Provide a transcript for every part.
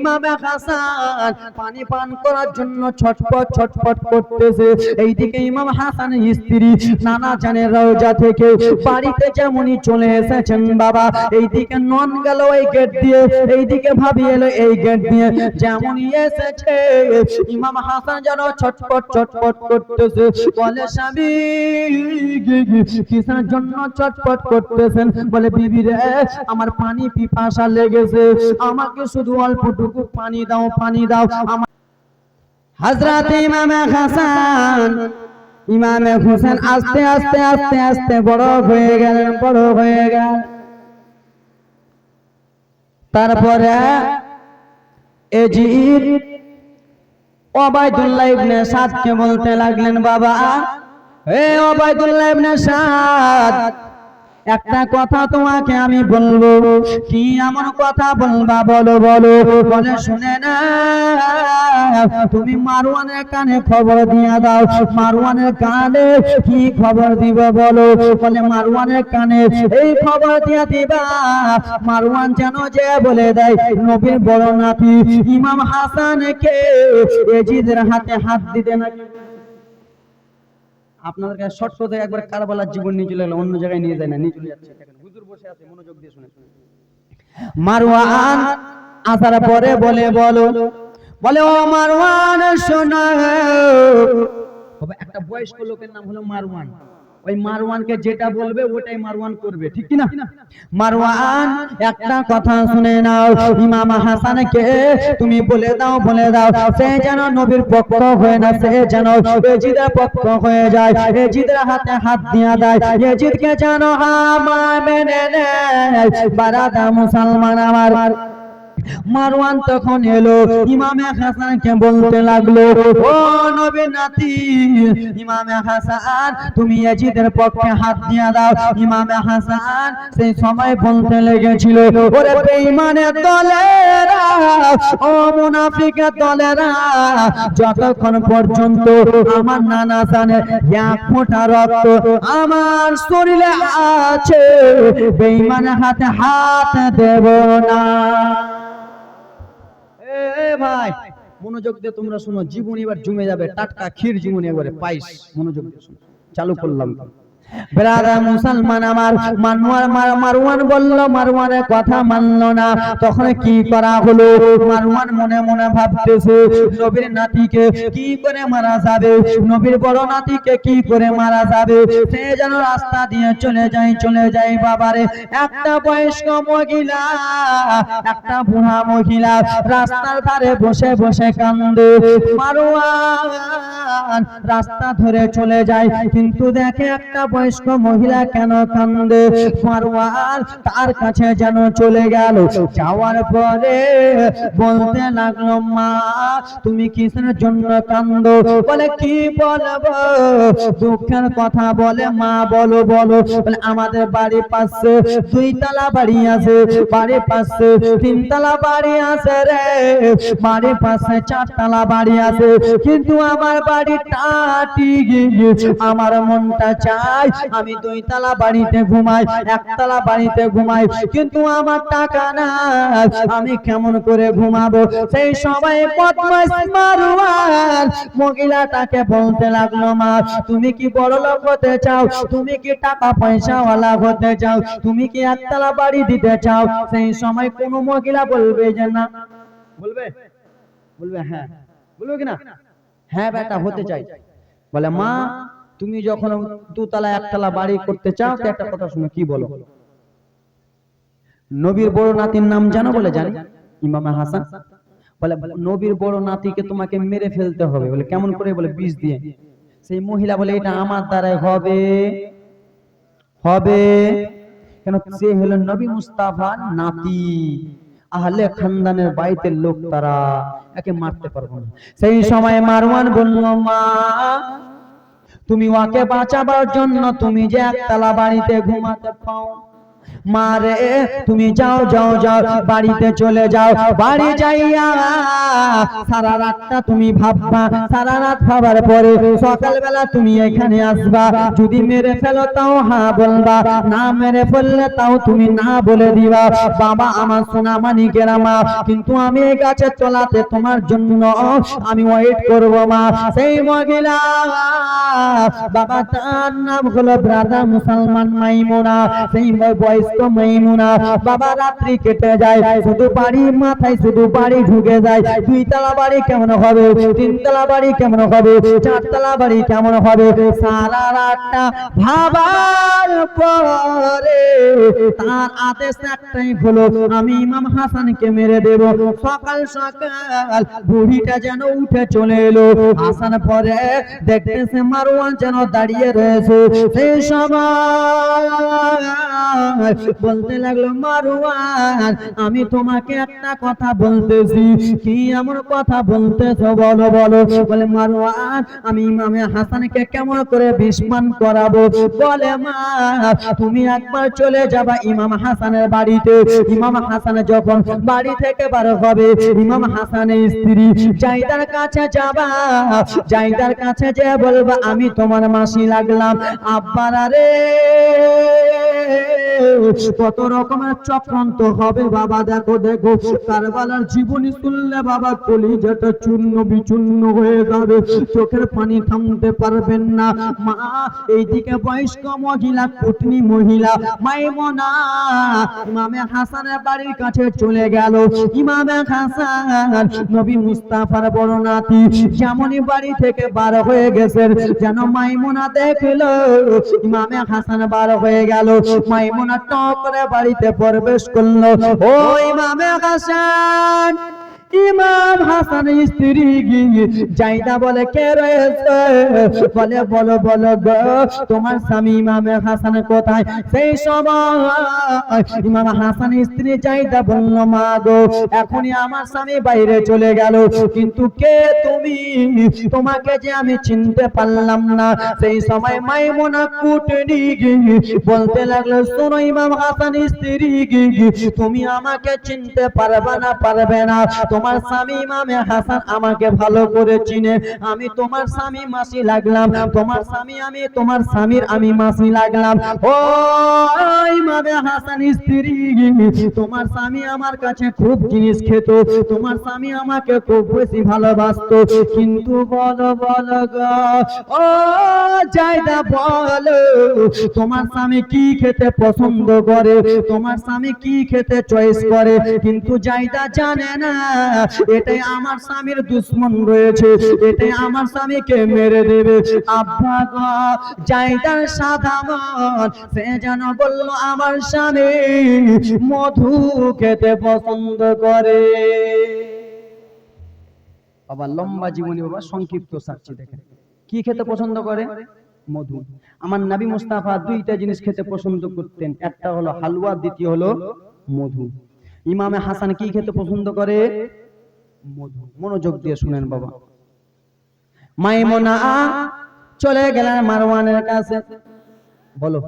ইমামে হাসান পানি পান করার জন্য ছটপট ছটপট করতেছে। এইদিকে ইমাম হাসানের স্ত্রী নানা জানের রওজা থেকে বাড়িতে যেমনই চলে এসেছেন বাবা, এইদিকে নন গেল ওই গেট দিয়ে, এইদিকে ভাবি এলো এই গেট দিয়ে, যেমনই এসেছে ইমাম হাসান যেন ছটপট ছটপট করতেছে। বলে স্বামী কিসের জন্য ছটপট করতেছেন? বলে বিবি রে আমার পানি পিপাসা লেগেছে, আমাকে শুধু অল্পটুকু পানি দাও, পানি দাও। হযরত ইমামে হাসান ইমামে হোসেন আস্তে আস্তে আস্তে আস্তে বড় হয়ে গেলেন, বড় হয়ে গেল। তারপরে এজিদ ওবায়দুল্লাহ ইবনে সাদকে বলতে লাগলেন, বাবা হে ওবায়দুল্লাহ ইবনে সাদ, একটা কথা তোমাকে আমি বলবো। কি এমন কথা বলবা? বলো বলো। বলে শুনে না, তুমি মারওয়ানের কানে খবর দিয়ে দাও। মারওয়ানের কানে কি খবর দিব বলো? বলে মারওয়ানের কানে এই খবর দিয়ে দিবা, মারওয়ান যেন যে বলে দেয় নবীর বড় নাতি ইমাম হাসানকে এজিদের হাতে হাত দিতে না। আপনাদের কাছে শর্ট করে একবার কারবালার জীবন নিয়ে চলে গেল, অন্য জায়গায় নিয়ে যায় না, নিয়ে চলে যাচ্ছে। হুজুর বসে আছে, মনোযোগ দিয়ে শুনে। মারওয়ান আসার পরে বলে বলো, বলে ও মারওয়ান শোনা, একটা বয়স্ক লোকের নাম হলো মারওয়ান। ওই মারওয়ানকে যেটা বলবে ওটাই মারওয়ান করবে, ঠিক কি না? মারওয়ান একটা কথা শুনে নাও, ইমাম হাসানকে তুমি বলে দাও, বলে দাও সে যেন নবীর পক্ষ হয়ে না, সে যেন এজিদের পক্ষ হয়ে যায়, এজিদের হাতে হাত দিয়া দেয়, এজিদকে যেন আমার মেনে নেয়। বারাদা মুসলমান আমার। মারওয়ান তখন এলো, ইমামে হাসানকে বলতে লাগলো, ও নবীর নাতি ইমামে হাসান, তুমি এজিদের পক্ষে হাত দিয়ে দাও। ইমামে হাসান সেই সময় বলতে লেগেছিল, ওরে বেঈমানের দলেরা, ও মুনাফিকের দলেরা, যতক্ষণ পর্যন্ত আমার নানা জানে এক ফোঁটা রক্ত আমার শরীরে আছে, বেঈমানের হাতে হাত দেব না। ভাই মনোযোগ দিয়ে তোমরা শোনো, জীবন এবার জমে যাবে, টাটকা ক্ষীর জীবন এবারে পাইস। মনোযোগ দিয়ে শোনো, চালু করলাম। ব্রাদার মুসলমান আমার, মারওয়ান বলল, মারওয়ানের কথা মানলো না। তখন কি করা হলো? মারওয়ান মনে মনে ভাবতেছে নবীর নাতিকে কি করে মারা যাবে, নবীর বড় নাতিকে কি করে মারা যাবে। সে যেন রাস্তা দিয়ে চলে যায়, চলে যায়। বাবারে একটা বয়স্ক মহিলা, একটা বুড়া মহিলা রাস্তার ধারে বসে বসে কান্দে। মারওয়ান রাস্তা ধরে চলে যায়, কিন্তু দেখে একটা বয়স্ক মহিলা কেন কান্দে। মারওয়ান তার কাছে যেন চলে গেল, যাওয়ার পরে বলতে লাগলো, মা তুমি কিসের জন্য কান্দো? বলে কি বলবো, দুঃখের কথা বলে। মা বলো বলো। বলে আমাদের বাড়ির পাশে 2 তলা বাড়ি আছে, বাড়ির পাশে 3 তলা বাড়ি আছে রে, বাড়ির পাশে 4 তলা বাড়ি আছে, কিন্তু আমার বাড়িটা আমার মনটা চাই আমি 2 তলা বাড়িতে ঘুমাই, 1 তলা বাড়িতে ঘুমাই, কিন্তু আমার টাকা নাই, আমি কেমন করে ঘুমাবো? সেই সময় বদমাশ মারওয়ান মহিলাটাকে বলতে লাগলো, মা তুমি কি বড় লোক হতে চাও? তুমি কি টাকা পয়সা ওয়ালা হতে চাও? তুমি কি 1 তলা বাড়ি দিতে চাও? সেই সময় কোন মহিলা বলবে যে না, বলবে বলবে হ্যাঁ, বলবে কিনা হ্যাঁ বেটা হতে চাই। বলে মা তুমি যখন 2 তলা 1 তলা বাড়ি করতে চাও, তো একটা কথা শুনো, কি বলো? নবীর বড় নাতির নাম জানো? বলে জানি, ইমাম হাসান। বলে নবীর বড় নাতিকে তোমাকে মেরে ফেলতে হবে। বলে কেমন করে? বলে বিষ দিয়ে। সেই মহিলা বলে এটা আমার দ্বারাই হবে, হবে কেন? সে হলো নবী মুস্তাফার নাতি, আহলে খানদানের বাইতের লোক, তারা একে মারতে পারবো না। সেই সময় মারওয়ান বলল, মা তুমি ওকে বাঁচাবার জন্য তুমি যে 1 তলা বাড়িতে ঘুমাতে পাও, মারে তুমি যাও যাও যাও বাড়িতে চলে যাও, বাড়ি যাইয়া সারা রাতটা তুমি ভাববা, সারা রাত ভাবার পরে সকালবেলা তুমি এখানে আসবা, যদি মেরে ফেলো তাও হ্যাঁ বলবা, না মেরে ফেললে তাও তুমি না বলে দিবা। বাবা আমার সোনা মানিকেরা মা, কিন্তু আমি এই গাছের তলাতে তোমার জন্য আমি ওয়েট করবো মা। সেই মহিলা বাবা তার নাম হলো ব্রাদার মুসলমান মাইমুনা, সেই বয়স্ক মাইমুনা। বাবা রাত্রি কেটে যায়, শুধু বাড়ি মাথায় শুধু বাড়ি ঢুকে যায়। 2 তলা বাড়ি কেমন হবে, 3 তলা বাড়ি কেমন হবে, 4 তলা বাড়ি কেমন হবে, সারা রাতটা ভাবার পরে তার আদেশ একটাই হলো, আমি ইমাম হাসানকে মেরে দেব। সকাল সকাল বুড়িটা যেন উঠে চলে এলো। হাসান পরে দেখতেছে মারওয়ান যেন দাঁড়িয়ে রয়েছে। সেই সময় বলতে লাগলো, মারওয়ান আমি তোমাকে একটা কথা বলতেছি। কি এমন কথা বলতেছো বলো বলো। বলে মারওয়ান আমি ইমামে হাসানকে কেমন করে বিস্মান করাবো। বলে মা তুমি একবার চলে যাবা ইমাম হাসানের বাড়িতে। ইমাম হাসান যখন বাড়ি থেকে বার হবে, ইমাম হাসানের স্ত্রী জাইদার কাছে যাবা, জাইদার কাছে যে বলবা আমি তোমার মাসি লাগলাম। আব্বারা রে কত রকমের চক্রান্ত হবে বাবা। দেখো দেখো কারবালার জীবনী শুনলে বাবা কলিজাটা চূর্ণ বিচূর্ণ হয়ে যাবে, চোখের পানি থামতে পারবেন না। মা এইদিকে বয়স্ক মহিলা কুটনি মহিলা মাইমুনা ইমামে হাসানের বাড়ির কাছে চলে গেল। ইমামে হাসান নবী মুস্তাফার বড় নাতি, যেমনই বাড়ি থেকে বার হয়ে গেছেন যেন মাইমুনা দেখলো ইমামে হাসান বার হয়ে গেল। মাইমুনা টক করে বাড়িতে প্রবেশ করলো। ও ইমামে হাসান, ইমাম হাসান স্ত্রী জাইদা বলে কে রয়েছে। বলে বলো বলো গো তোমার স্বামী ইমামে হাসান কোথায়। সেই সময় ইমাম হাসান স্ত্রী জাইদা বলল, মা গো এখনই আমার স্বামী বাইরে চলে গেল, কিন্তু কে তুমি, তোমাকে যে আমি চিনতে পারলাম না। সেই সময় মাইমুনা কুটনি বলতে লাগলো, শোনো ইমাম হাসান স্ত্রী তুমি আমাকে চিনতে পারবে না। তোমার স্বামী ইমামে হাসান আমাকে ভালো করে চিনে। আমি তোমার স্বামী মাসি লাগলাম, তোমার স্বামী আমি তোমার স্বামীর আমি মাসি লাগলাম। ও ইমামে হাসান স্ত্রী তোমার স্বামী আমার কাছে খুব জিনিস খেত, তোমার স্বামী আমাকে খুব বেশি ভালোবাসতো, কিন্তু বলো বলো গো ও জাইদা বলো তোমার স্বামী কি খেতে পছন্দ করে, তোমার স্বামী কি খেতে চয়েস করে। কিন্তু জাইদা জানে না এটাই আমার স্বামীর দুশ্মন রয়েছে, এটাই আমার স্বামীকে মেরে দেবে। আব্বা গো জাইদার সাদা মন, সে যেন বলল আমার স্বামী মধু খেতে পছন্দ করে। বাবা লম্বা জীবনী বাবা, সংক্ষিপ্ত সাক্ষী দেখেন কি খেতে পছন্দ করে, মধু। আমার নবী মুস্তাফা 2টা জিনিস খেতে পছন্দ করতেন, একটা হলো হালুয়া, দ্বিতীয় হলো মধু। ইমামে হাসান কি খেতে পছন্দ করে, মধু। মনোযোগ দিয়ে শুনেন বাবা। মাইমুনা চলে গেলেন মারওয়ানের কাছে। বলো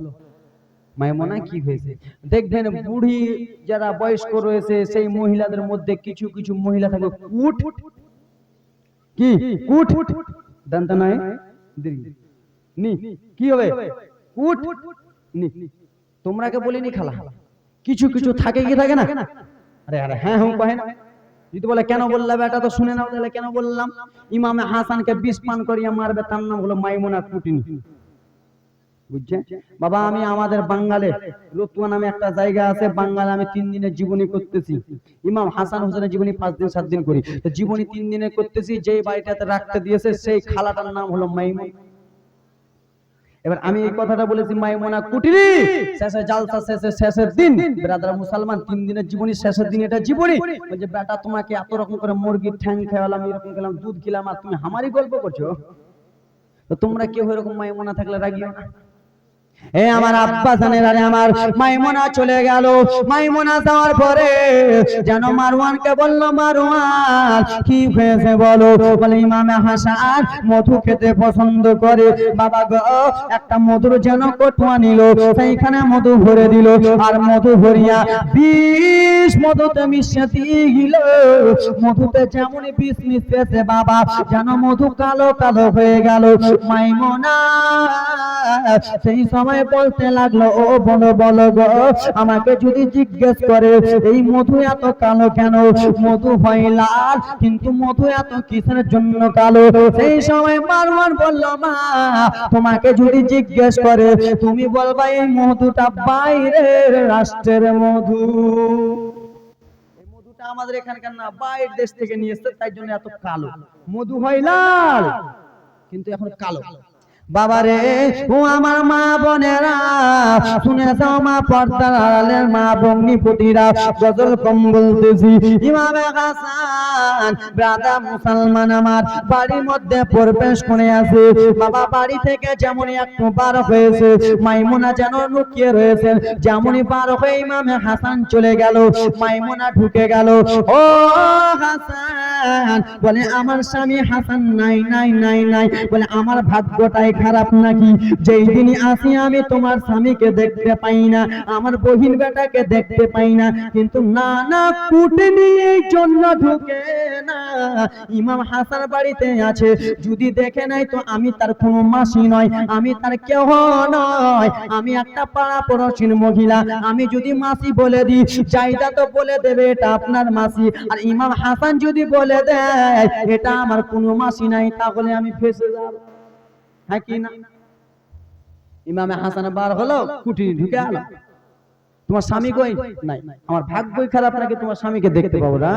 মাইমুনা কি হয়েছে। দেখবেন বুড়ি যারা বয়স্ক রয়েছে সেই মহিলাদের মধ্যে কিছু কিছু মহিলা থাকে কুট, কি কুট দান্তা নয় নি, কি হবে কুট নি। তোমরাকে বলিনি খালা, কিছু কিছু থাকে কি থাকে না। আরে আরে হ্যাঁ হুম কহে না। যদি বলে কেন বললা বেটা, তো শুনে নাও তাহলে কেন বললাম। ইমামে হাসানকে বিষ পান করিয়া মারবে, তার নাম হলো মাইমুনা কুটিনি। বুঝছেন বাবা। আমি আমাদের বাঙ্গালে রতুয়া নামে একটা জায়গা আছে, বাঙ্গালে আমি 3 দিনের জীবনী করতেছি। ইমাম হাসান হোসেনের জীবনী 5 দিন 7 দিন করি, তো জীবনী 3 দিনে করতেছি। যেই বাড়িটাতে রাখতে দিয়েছে সেই খালাটার নাম হলো মাইমুনা। এবার আমি এই কথাটা বলেছি মাইমুনা কুটিরি শেষে জালসা শেষের দিন ব্রাদার মুসলমান 3 দিনের জীবনী শেষের দিন এটা জীবনী। ওই যে বেটা তোমাকে এত রকম করে মুরগির ঠ্যাং খাওয়ালাম, এরকম খেলাম, দুধ খেলাম, আর তুমি আমারই গল্প করছো। তো তোমরা কেউ এরকম মাইমুনা থাকলে রাগিও না। এ আমার আব্বা জানের আরে আমার মাইমুনা চলে গেল। মাইমুনা যাওয়ার পরে যেন মারওয়ানকে বলল, মারওয়ান কি হয়েছে বলো? বলে ইমামে হাসান মধু খেতে পছন্দ করে। বাবা গো, একটা মধুর যেন কটুয়া নিল, সেইখানে মধু ভরে দিল, আর মধু ভরিয়া বিষ মধুতে মিশিয়ে দিল। মধুতে যেমন বিষ মিশিয়েছে বাবা, যেন মধু কালো কালো হয়ে গেল। মাইমুনা সেই সময় বলতে লাগলো, ও বলো বলো গো, আমাকে যদি জিজ্ঞেস করে এই মধু এত কালো কেন? মধু হয় লাল, কিন্তু মধু এত কিসের জন্য কালো? সেই সময় মারওয়ান বলল, মা তোমাকে যদি জিজ্ঞেস করে তুমি বলবা এই মধুটা বাইরের রাষ্ট্রের মধু। এই মধুটা আমাদের এখানকার না, বাইরের দেশ থেকে নিয়ে এসেছে, তাই জন্য এত কালো। মধু হয় লাল, কিন্তু এখন কালো। বাবারে ও আমার মা বোনেরা, শুনে যাও মা, পর্দার আড়ালের মা বগ্নিপতিরা, গজল কম বলতেছি। ইমামে হাসান ব্রাদা মুসলমান আমার বাড়ির মধ্যে প্রবেশ করে আছে। বাবা বাড়ি থেকে যেমনই একটু বার হয়েছে, মাইমুনা যেন লুকিয়ে রয়েছে। যেমনই বার হয়ে ইমামে হাসান চলে গেল, মাইমুনা ঢুকে গেল। ও হাসান বলে, আমার স্বামী হাসান নাই নাই নাই নাই। বলে, আমার ভাগ্যটাই খারাপ নাকি, যেই দিনই আসি আমি তোমার স্বামীকে দেখতে পাই না, আমার বহিন বেটাকে দেখতে পাই না। কিন্তু না না, কুটনি এই জন্য ঢুকে না, ইমাম হাসান বাড়িতে আছে, যদি দেখে নাই তো আমি তার কোনো মাসি নয়, আমি তার কেহ নয়, আমি একটা পাড়া পড়োশির মহিলা। আমি যদি মাসি বলে দিই, জায়দা তো বলে দেবে এটা আপনার মাসি, আর ইমাম হাসান যদি বলে দেয় এটা আমার কোনো মাসি নাই, তাহলে আমি ফেসে যাব। হ্যাঁ কি না? ইমামে হাসান বার হলো, কুটিনি ঢুকে আলো, তোমার স্বামী কই? নাই। আমার ভাগ্যই খারাপ নাকি তোমার স্বামীকে দেখতে পাবো না?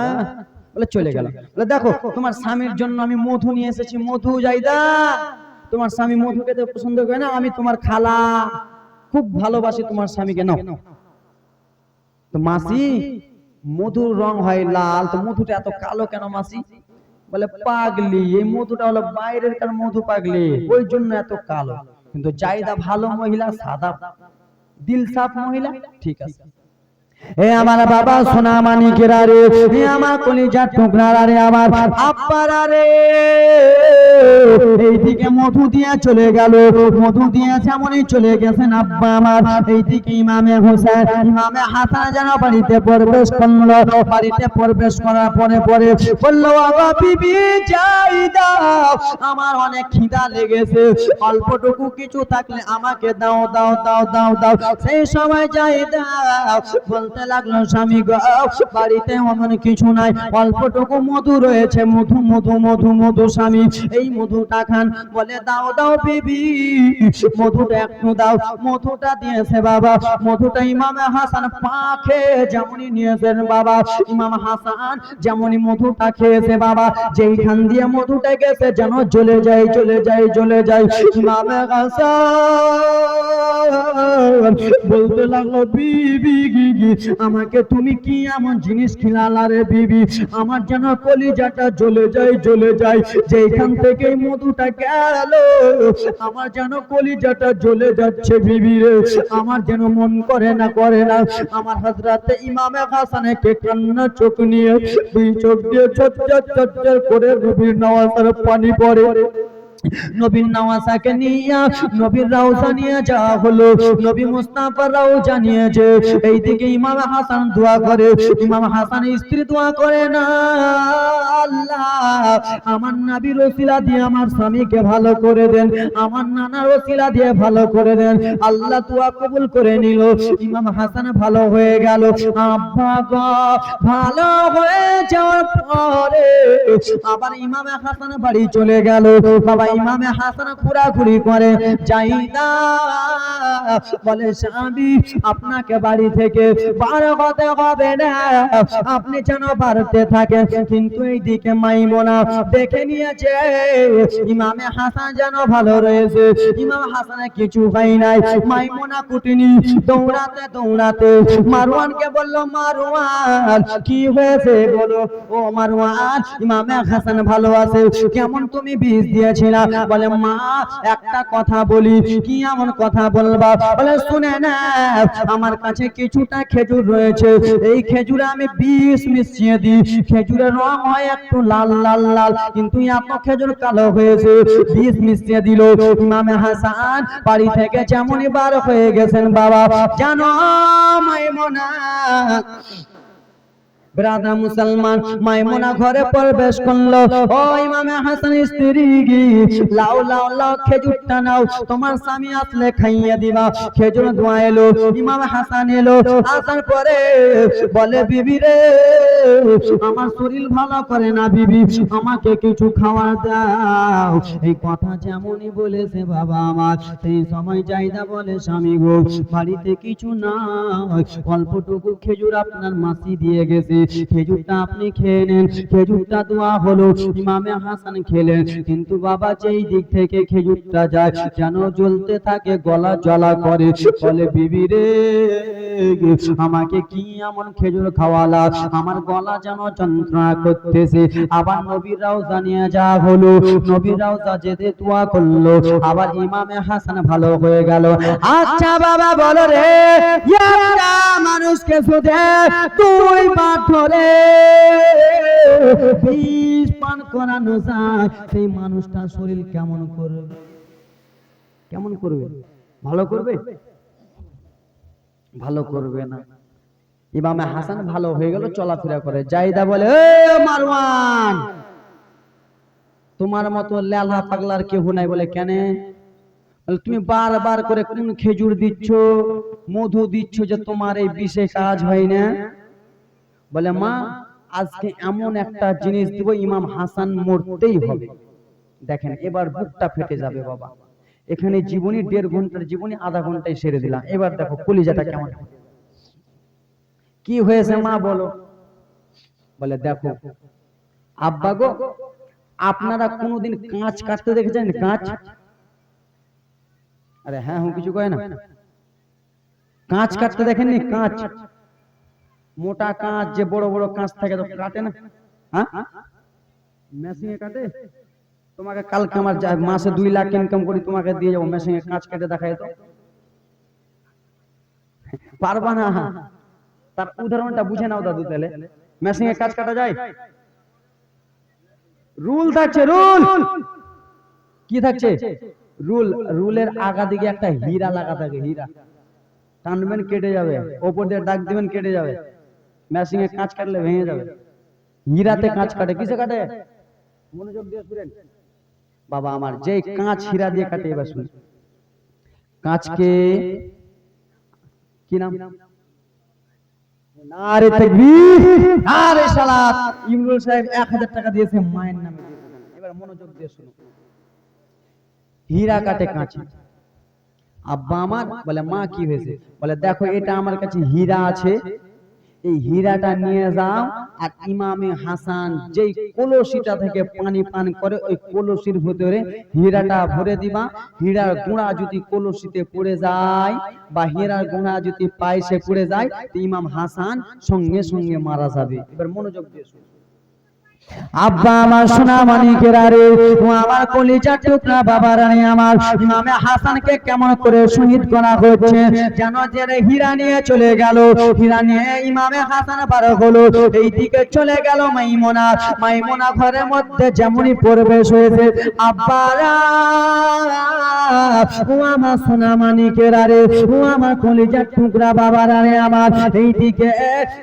বলে চলে গেল। বলে, দেখো তোমার স্বামীর জন্য আমি মধু নিয়ে এসেছি, মধু জায়দা। তোমার স্বামী মধু খেতে পছন্দ করে না, আমি তোমার খালা, খুব ভালোবাসি তোমার স্বামীকে, নাও। তো মাসি, মধুর রং হয় লাল, তো মধুটা এত কালো কেন মাসি? বলে, পাগলি, এই মধুটা হলো বাইরের কার মধু পাগলি, ওই জন্য এত কালো। কিন্তু জায়দা ভালো মহিলা, সাদা দিল সাফ মহিলা, ঠিক আছে। এ আমার বাবা সোনা মানিকেরা রে, এ আমার কলিজার টুকরারা রে, আমার আব্বারা রে, এইদিকে মধু দিয়ে চলে গেল, মধু দিয়ে যেমনই চলে গেছেন আব্বা আমার, এইদিকে ইমামে হোসেন ইমামে হাসান যেন বাড়িতে প্রবেশ করলো। বাড়িতে প্রবেশ করার পরে পরে বলল, বাবা বিবি জায়দা, আমার অনেক খিদা লেগেছে, অল্পটুকু কিছু থাকলে আমাকে দাও দাও দাও দাও দাও। সেই সময় জায়দা বলতে লাগলো, স্বামী গো, বাড়িতে এমন কিছু নাই, অল্পটুকু মধু রয়েছে, মধু মধু মধু মধু স্বামী, এই মধুটা খান। বলে, দাও দাও বিবি, মধুটা একটু দাও। মধুটা দিয়েছে বাবা, মধুটা ইমামে হাসান পা খেয়ে যেমনই নিয়েছেন বাবা, ইমাম হাসান যেমনই মধুটা খেয়েছে বাবা, যেইখান দিয়ে মধুটা গেছে যেন জ্বলে যায় জ্বলে যায় জ্বলে যায়। ইমামে হাসান বলতে লাগলো, বিবি আমাকে তুমি কি এমন জিনিস খিলালা রে বিবি, আমার যেন কলিজাটা জ্বলে যায় জ্বলে যায়, যেখান থেকে মধুটা গেল আমার যেন কলিজাটা জ্বলে যাচ্ছে বিবি রে, আমার যেন মন করে না করে না। আমার হযরতে ইমামে হাসানকে কান্না চোখ নিয়ে, দুই চোখ দিয়ে চচ্চর চচ্চর করে নবীর নওয়াজের পানি পড়ে। নবীর নওয়াজাকে নিয়ে নবীর রওজা নিয়ে যাওয়া হলো, নবী মুস্তাফা রওজা নিয়েছে। এইদিকে ইমাম হাসান দোয়া করে, ইমাম হাসানের স্ত্রী দোয়া করে, না আল্লাহ আমার নবীর ওসিলা দিয়ে আমার স্বামীকে ভালো করে দেন, আমার নানার ওসিলা দিয়ে ভালো করে দেন। আল্লাহ দোয়া কবুল করে নিল, ইমাম হাসান ভালো হয়ে গেল। আব্বা গো, ভালো হয়ে যাওয়ার পরে আবার ইমাম হাসান বাড়ি চলে গেল। বাবা ইমামে হাসান ঘোরাঘুরি করে, জায়দা বলে, স্বামী আপনাকে বাড়ি থেকে বার হতে হবে না, আপনি যেন বাড়তে থাকেন। কিন্তু এইদিকে মাইমুনা দেখে নিয়েছে ইমামে হাসান যেন ভালো রয়েছে, ইমাম হাসানের কিছু হয় নাই। মাইমুনা কুটিনি দৌড়াতে দৌড়াতে মারওয়ানকে বলল, মারওয়ান কি হয়েছে বলো? ও মারওয়ান, ইমাম ইমামে হাসান ভালো আছে, কেমন তুমি বিষ দিয়েছিলা? বলে মা একটা কথা বলি। কি এমন কথা বলবা? বলে শুনে না, আমার কাছে কিছুটা খেজুর রয়েছে, এই খেজুরে আমি বিষ মিশিয়ে দিই, খেজুরের রং হয় একটু লাল লাল লাল, কিন্তু এত খেজুর কালো হয়েছে। বিষ মিশিয়ে দিল। ইমামে হাসান বাড়ি থেকে যেমনই বার হয়ে গেছেন বাবা, জানো মাইমুনা ব্রাদা মুসলমান, মাইমুনা ঘরে প্রবেশ করলো। ও ইমামে হাসান স্ত্রী, লাও লাও লাও খেজুরটা নাও, তোমার স্বামী আসলে খাইয়ে দিবা। খেজুর দোয়া এলো, ইমাম হাসান এলো, আসার পরে বলে বিবি রে, আমার শরীর ভালো করে না বিবি, আমাকে কিছু খাওয়া দাও। এই কথা যেমনই বলেছে বাবা আমার, সেই সময় জায়দা বলে স্বামী গো, বাড়িতে কিছু না, অল্পটুকু খেজুর আপনার মাসি দিয়ে গেছে, খেজুরটা আপনি খেয়ে নেন। খেজুরটা দোয়া হলো, ইমামে হাসান খেলেন, কিন্তু বাবা যেই দিক থেকে খেজুরটা যায় যেন জ্বলতে থাকে, গলা জ্বালা করে। বলে বিবি রে, আমাকে কি এমন খেজুর খাওয়ালা, আমার গলা যেন যন্ত্রণা করতেছে। আবার নবীর রওজা নিয়ে যাওয়া হলো, নবীর রওজা যেতে দোয়া করলো, আবার ইমামে হাসান ভালো হয়ে গেল। আচ্ছা বাবা বলো রে, একটা মানুষকে শুধু দুই বার ধরে বিষ পান করানো যায়, সেই মানুষটার শরীর কেমন করবে? কেমন করবে? ভালো করবে? ভালো করবে না। ইমামে হাসান ভালো হয়ে গেল, চলাফেরা করে। জাইদা বলে, মারওয়ান, তোমার মতো লেলা পাগলার কেউ নাই। বলে কেন? তুমি বারবার করে কোন খেজুর দিচ্ছ, মধু দিচ্ছ, যে তোমার এই বিষে কাজ হয় না? বলে মা, আজকে এমন একটা জিনিস দিব, ইমাম হাসান মরতেই হবে। দেখেন এবার বুকটা ফেটে যাবে বাবা। এখানে জীবনী 1.5 ঘন্টার জীবনী আধা ঘন্টায় সেরে দিলাম। এবার দেখো কলিজাটা কেমন। কি হয়েছে মা বলো? বলে দেখো আব্বা গো, আপনারা কোনোদিন কাঁচ কাটতে দেখেছেন? কাঁচ? আরে হ্যাঁ, কিছু কয় না। কাঁচ কাটতে দেখেননি? কাঁচ, মোটা কাঁচ, যে বড় বড় কাঁচ থাকে তো কাটে না? হ্যাঁ, মেশিনে কাটে। তোমাকে কালকে আমার মাসে 2 লাখ ইনকাম করি, তোমাকে দিয়ে যাবো, মেশিনে কাঁচ কেটে দেখায় তো পারবা না। তার উদাহরণটা বুঝে নাও দাদু। তাহলে মেশিনে কাঁচ কাটা যায়? রুল থাকছে, রুল। কি থাকছে? রুল। রুলের আগা দিকে একটা হীরা লাগা থাকে, হীরা। টানবেন কেটে যাবে, ওপর দিয়ে ডাক দিবেন কেটে যাবে। মেশিনে কাঁচ কাটলে ভেঙে যাবে। হীরাতে কাঁচ কাটে, কিসে কাটে? মনোযোগ দিয়ে শুনেন বাবা আমার, যে কাঁচ হীরা দিয়ে কাটে। এবার শুনুন, কাঁচকে কি নাম? নারে তাকবীর, নারে সালাত। ইমরুল সাহেব 1000 টাকা দিয়েছে মায়ের নামে। এবার মনোযোগ দিয়ে শুনুন, হীরা কাটে কাঁচ। আব্বা আমার বলে মা কি হয়েছে? বলে দেখো এটা আমার কাছে হীরা আছে, এই হীরাটা নিয়ে যাও, আর ইমামে হাসান যেই কলসিটা থেকে পানি পান করে, ওই কলসির ভিতরে হীরাটা ভরে দিবা। হীরার গুঁড়া যদি কলসিতে পড়ে যায়, বা হীরার গুঁড়া যদি পায়েসে পড়ে যায়, তো ইমাম হাসান সঙ্গে সঙ্গে মারা যাবে। এবার মনোযোগ দিয়ে শুনুন। আব্বা আমার সোনা মানিকেরা রে, ও আমার কলিজার টুকরা বাবা রানী আমার, ইমামে হাসানকে কেমন করে শহীদ করা হচ্ছে যেন, যে হীরা নিয়ে চলে গেল। হীরা নিয়ে ইমামে হাসান বার হলো, এই দিকে চলে গেল মাইমুনা। মাইমুনা ঘরের মধ্যে যেমনই প্রবেশ হয়েছে, আব্বারা, ও আমার সোনা মানিকেরা রে, ও আমার কলিজার টুকরা বাবা রানী আমার, এই দিকে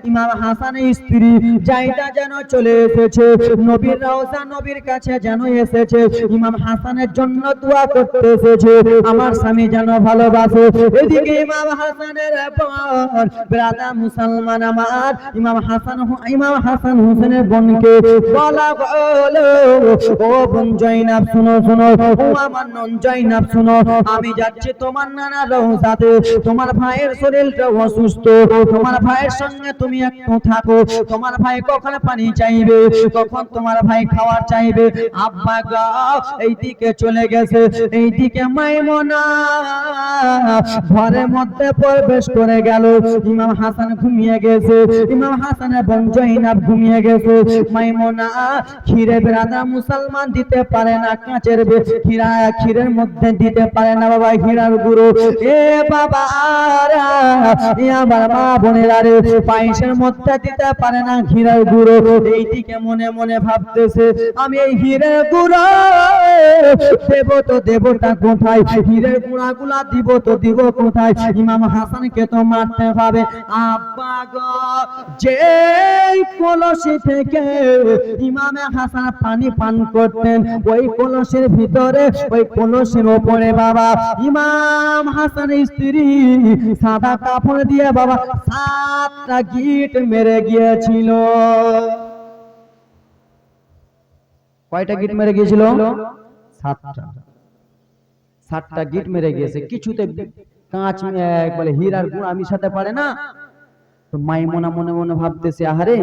ইমাম হাসানের স্ত্রী জাইদা যেন চলে এসেছে, নবীর রওজা নবীর কাছে যেন এসেছে, ইমাম হাসানের জন্য দোয়া করতে এসেছে, আমার স্বামী যেন ভালোবাসে। এদিকে ইমাম হাসানের পর ব্রাদা মুসলমান আমার, ইমাম হাসান হোসেনের বোনকে বলা হলো, ও বোন জয়নাব শুনো শুনো, ও আমার নন জয়নাব শুনো, আমি যাচ্ছি তোমার নানা রওজাতে, তোমার ভাইয়ের শরীরটা অসুস্থ, তোমার ভাইয়ের সঙ্গে তুমি একটু থাকো, তোমার ভাই কখন পানি চাইবে, তখন তোমার ভাই খাওয়ার চাইবে। আব্বা গো এইদিকে চলে গেছে, এইদিকে মাইমুনা ঘরের মধ্যে প্রবেশ করে গেল। ইমাম হাসান ঘুমিয়ে গেছে, ইমাম হাসানের বোন জয়নাব ঘুমিয়ে গেছে। মাইমুনা ক্ষীরে বেরাদা মুসলমান দিতে পারে না, কাঁচের ক্ষীরের মধ্যে দিতে পারে না বাবা হীরার গুঁড়ো। এ বাবা আমার মা বোনেরা রে, পায়েসের মধ্যে দিতে পারে না হীরার গুঁড়ো। এইদিকে মনে মনে ভাবতেছে আমি এই হীরের গুঁড়ো দেব তো দেবটা কোথায়, হীরের গুঁড়া গুলা দিব তো দিব কোথায়? ইমাম হাসানকে তো মারতে হবে। আব্বা গো যে কলসি থেকে ইমামে হাসান পানি পান করতেন, ওই কলসির ভিতরে ওই কলসির উপরে বাবা ইমাম হাসানের স্ত্রী সাদা কাপড় দিয়ে বাবা 7টা গিট মেরে গিয়েছিল। কয়টা গিট মেরে গিয়েছিল? 7টা। 7টা গিট মেরে গিয়েছে। কিছুতে কাঁচ বলে হীরার গুঁড়া মিশাতে পারে না। তো মাইমুনা মনে মনে ভাবতেছে আহারে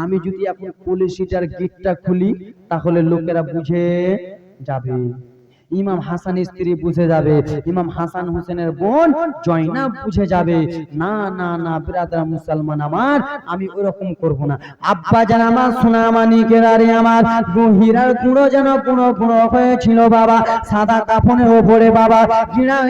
আমি যদি এখন কলসিটার গিটটা খুলি তাহলে লোকেরা বুঝে যাবে, ইমাম হাসানের স্ত্রী বুঝে যাবে, ইমাম হাসান হোসেনের বোন জয়নাব বুঝে যাবে। না না না বিরাদর মুসলমান আমার, আমি ওরকম করব না। আব্বা জান আমার সোনা মানিকেরা রে আমার, হীরার গুঁড়ো যেন গুঁড়ো গুঁড়ো হয়েছিল বাবা সাদা কাফনের উপরে বাবা।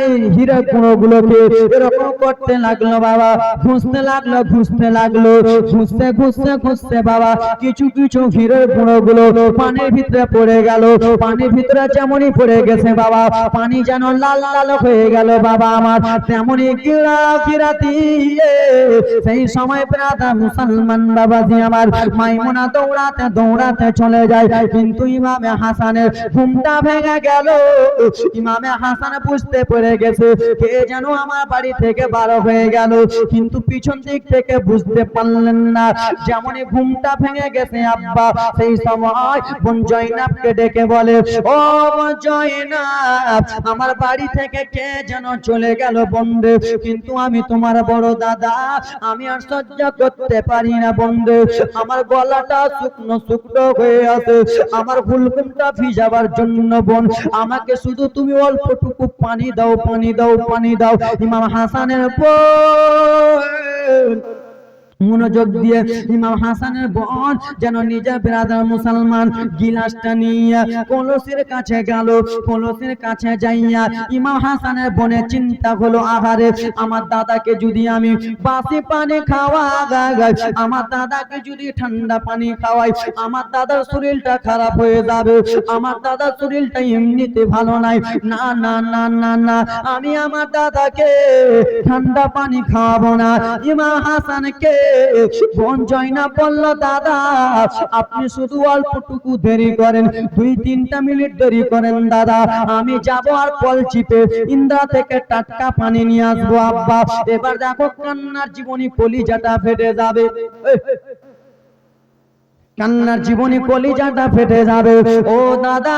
এই হীরার গুঁড়োগুলোকে এরকম করতে লাগলো বাবা, ঘুষতে লাগলো ঘুষতে লাগলো, ঘুষতে ঘুষতে ঘুষতে বাবা কিছু কিছু হীরার গুঁড়োগুলো পানির ভিতরে পড়ে গেল। পানির ভিতরে যেমনই পড়ে গেছে বাবা, পানি যেন লাল লাল হয়ে গেল বাবা আমার, তেমনি গিরা গিরা দিয়ে সেই সময় ব্রাদার মুসলমান বাবাজি আমার মাইমুনা দৌড়াতে দৌড়াতে চলে যায়। কিন্তু ইমামে হাসানের ঘুমটা ভেঙে গেল। ইমামে হাসান বুঝতে পেরে গেছে কে যেন আমার বাড়ি থেকে বার হয়ে গেল, কিন্তু পিছন দিক থেকে বুঝতে পারলেন না। যেমনই ঘুমটা ভেঙে গেছে আব্বা সেই সময় বোন জয়নাবকে ডেকে বলে, ও জয়নাব আমার বাড়ি থেকে কে যেন চলে গেল বন্ধু, কিন্তু আমি তোমার বড় দাদা, আমি আর সহ্য করতে পারি না বন্ধু, আমার গলাটা শুকনো শুকনো হয়ে আছে, আমার হুলকুমটা ভিজাবার জন্য বোন আমাকে শুধু তুমি অল্পটুকু পানি দাও পানি দাও পানি দাও। ইমাম হাসানের বোন মনোযোগ দিয়ে ইমাম হাসানের বোন যেন নিজের বিরাদার মুসলমান গিলাসটা নিয়ে কলসির কাছে গেল। কলসির কাছে যাইয়া ইমাম হাসানের বোনের চিন্তা হলো আহারে আমার দাদাকে যদি আমি বাসি পানি খাওয়াই, আমার দাদাকে যদি ঠান্ডা পানি খাওয়াই, আমার দাদার শরীরটা খারাপ হয়ে যাবে, আমার দাদার শরীরটা এমনিতে ভালো নাই। না না না না না, আমি আমার দাদাকে ঠান্ডা পানি খাওয়াবো না। ইমাম হাসানকে বোন জয়নাব বলল, দাদা আপনি শুধু অল্পটুকু দেরি করেন, 2-3টা মিনিট দেরি করেন দাদা, আমি যাব আর কল চিপে ইন্দ্রা থেকে টাটকা পানি নিয়ে আসবো। আব্বা এবার দেখো কান্নার জীবনী কলিজাটা ফেটে যাবে, কান্নার জীবনী কলিজাটা ফেটে যাবে। ও দাদা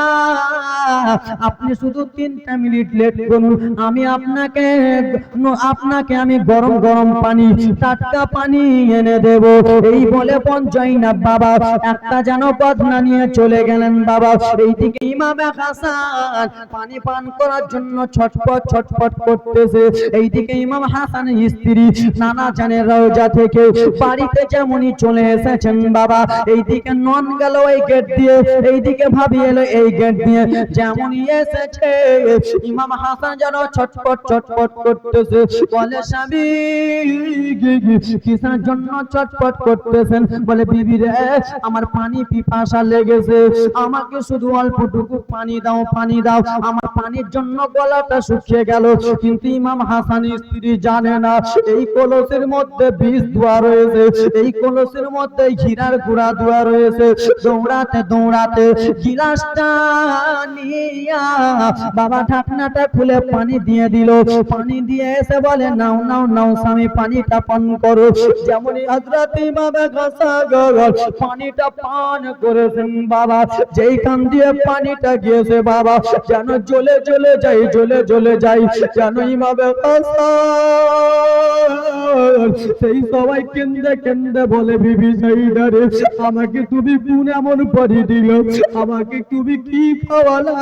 আপনি শুধু 3টা মিনিট লেট করুন, আমি আপনাকে আমি গরম গরম পানি টাটকা পানি এনে দেব। এই বলে বোন জয়নাব বাবা একটা যেন বদনা নিয়ে চলে গেলেন বাবা। এইদিকে ইমামে হাসান পানি পান করার জন্য ছটপট ছটপট করতেছে। এইদিকে ইমাম হাসানের স্ত্রী নানা জানের রওজা থেকে বাড়িতে যেমনই চলে এসেছেন বাবা, এইদিকে নন গেল এই গেট দিয়ে, এইদিকে ভাবি এলো এই গেট দিয়ে, যেমনই এসেছে ইমাম হাসান যেন ছটপট ছটপট করতেছে। বলে স্বামী কিসের জন্য ছটপট করতেছেন? বলে বিবি রে আমার পানি পিপাসা লেগেছে, আমাকে শুধু অল্পটুকু পানি দাও পানি দাও, আমার পানির জন্য গলাটা শুকিয়ে গেল। কিন্তু ইমাম হাসানের স্ত্রী জানে না এই কলসের মধ্যে বিষ ধোয়া রয়েছে, এই কলসের মধ্যে হীরার গুঁড়া ধোয়া রয়েছে। দৌড়াতে দৌড়াতে গিলাসটা নিয়া বাবা ঢাকনাটা খুলে পানি দিয়ে দিল। পানি দিয়ে এসে বলে নাও নাও নাও স্বামী পানিটা পান করো। যেমনই হযরত ইমাম হাসান পানিটা পান করেছেন বাবা, যেই কান দিয়ে পানিটা গিয়েছে বাবা যেন জ্বলে জ্বলে যাই জ্বলে জ্বলে যাই, যেন ইমাম হাসান সেই সবাই কেন্দে কেন্দে বলে বিবি সাইডারে আমাকে আমাকে তুমি কোন এমন পানি দিল, আমাকে তুমি কি খাওয়ালা,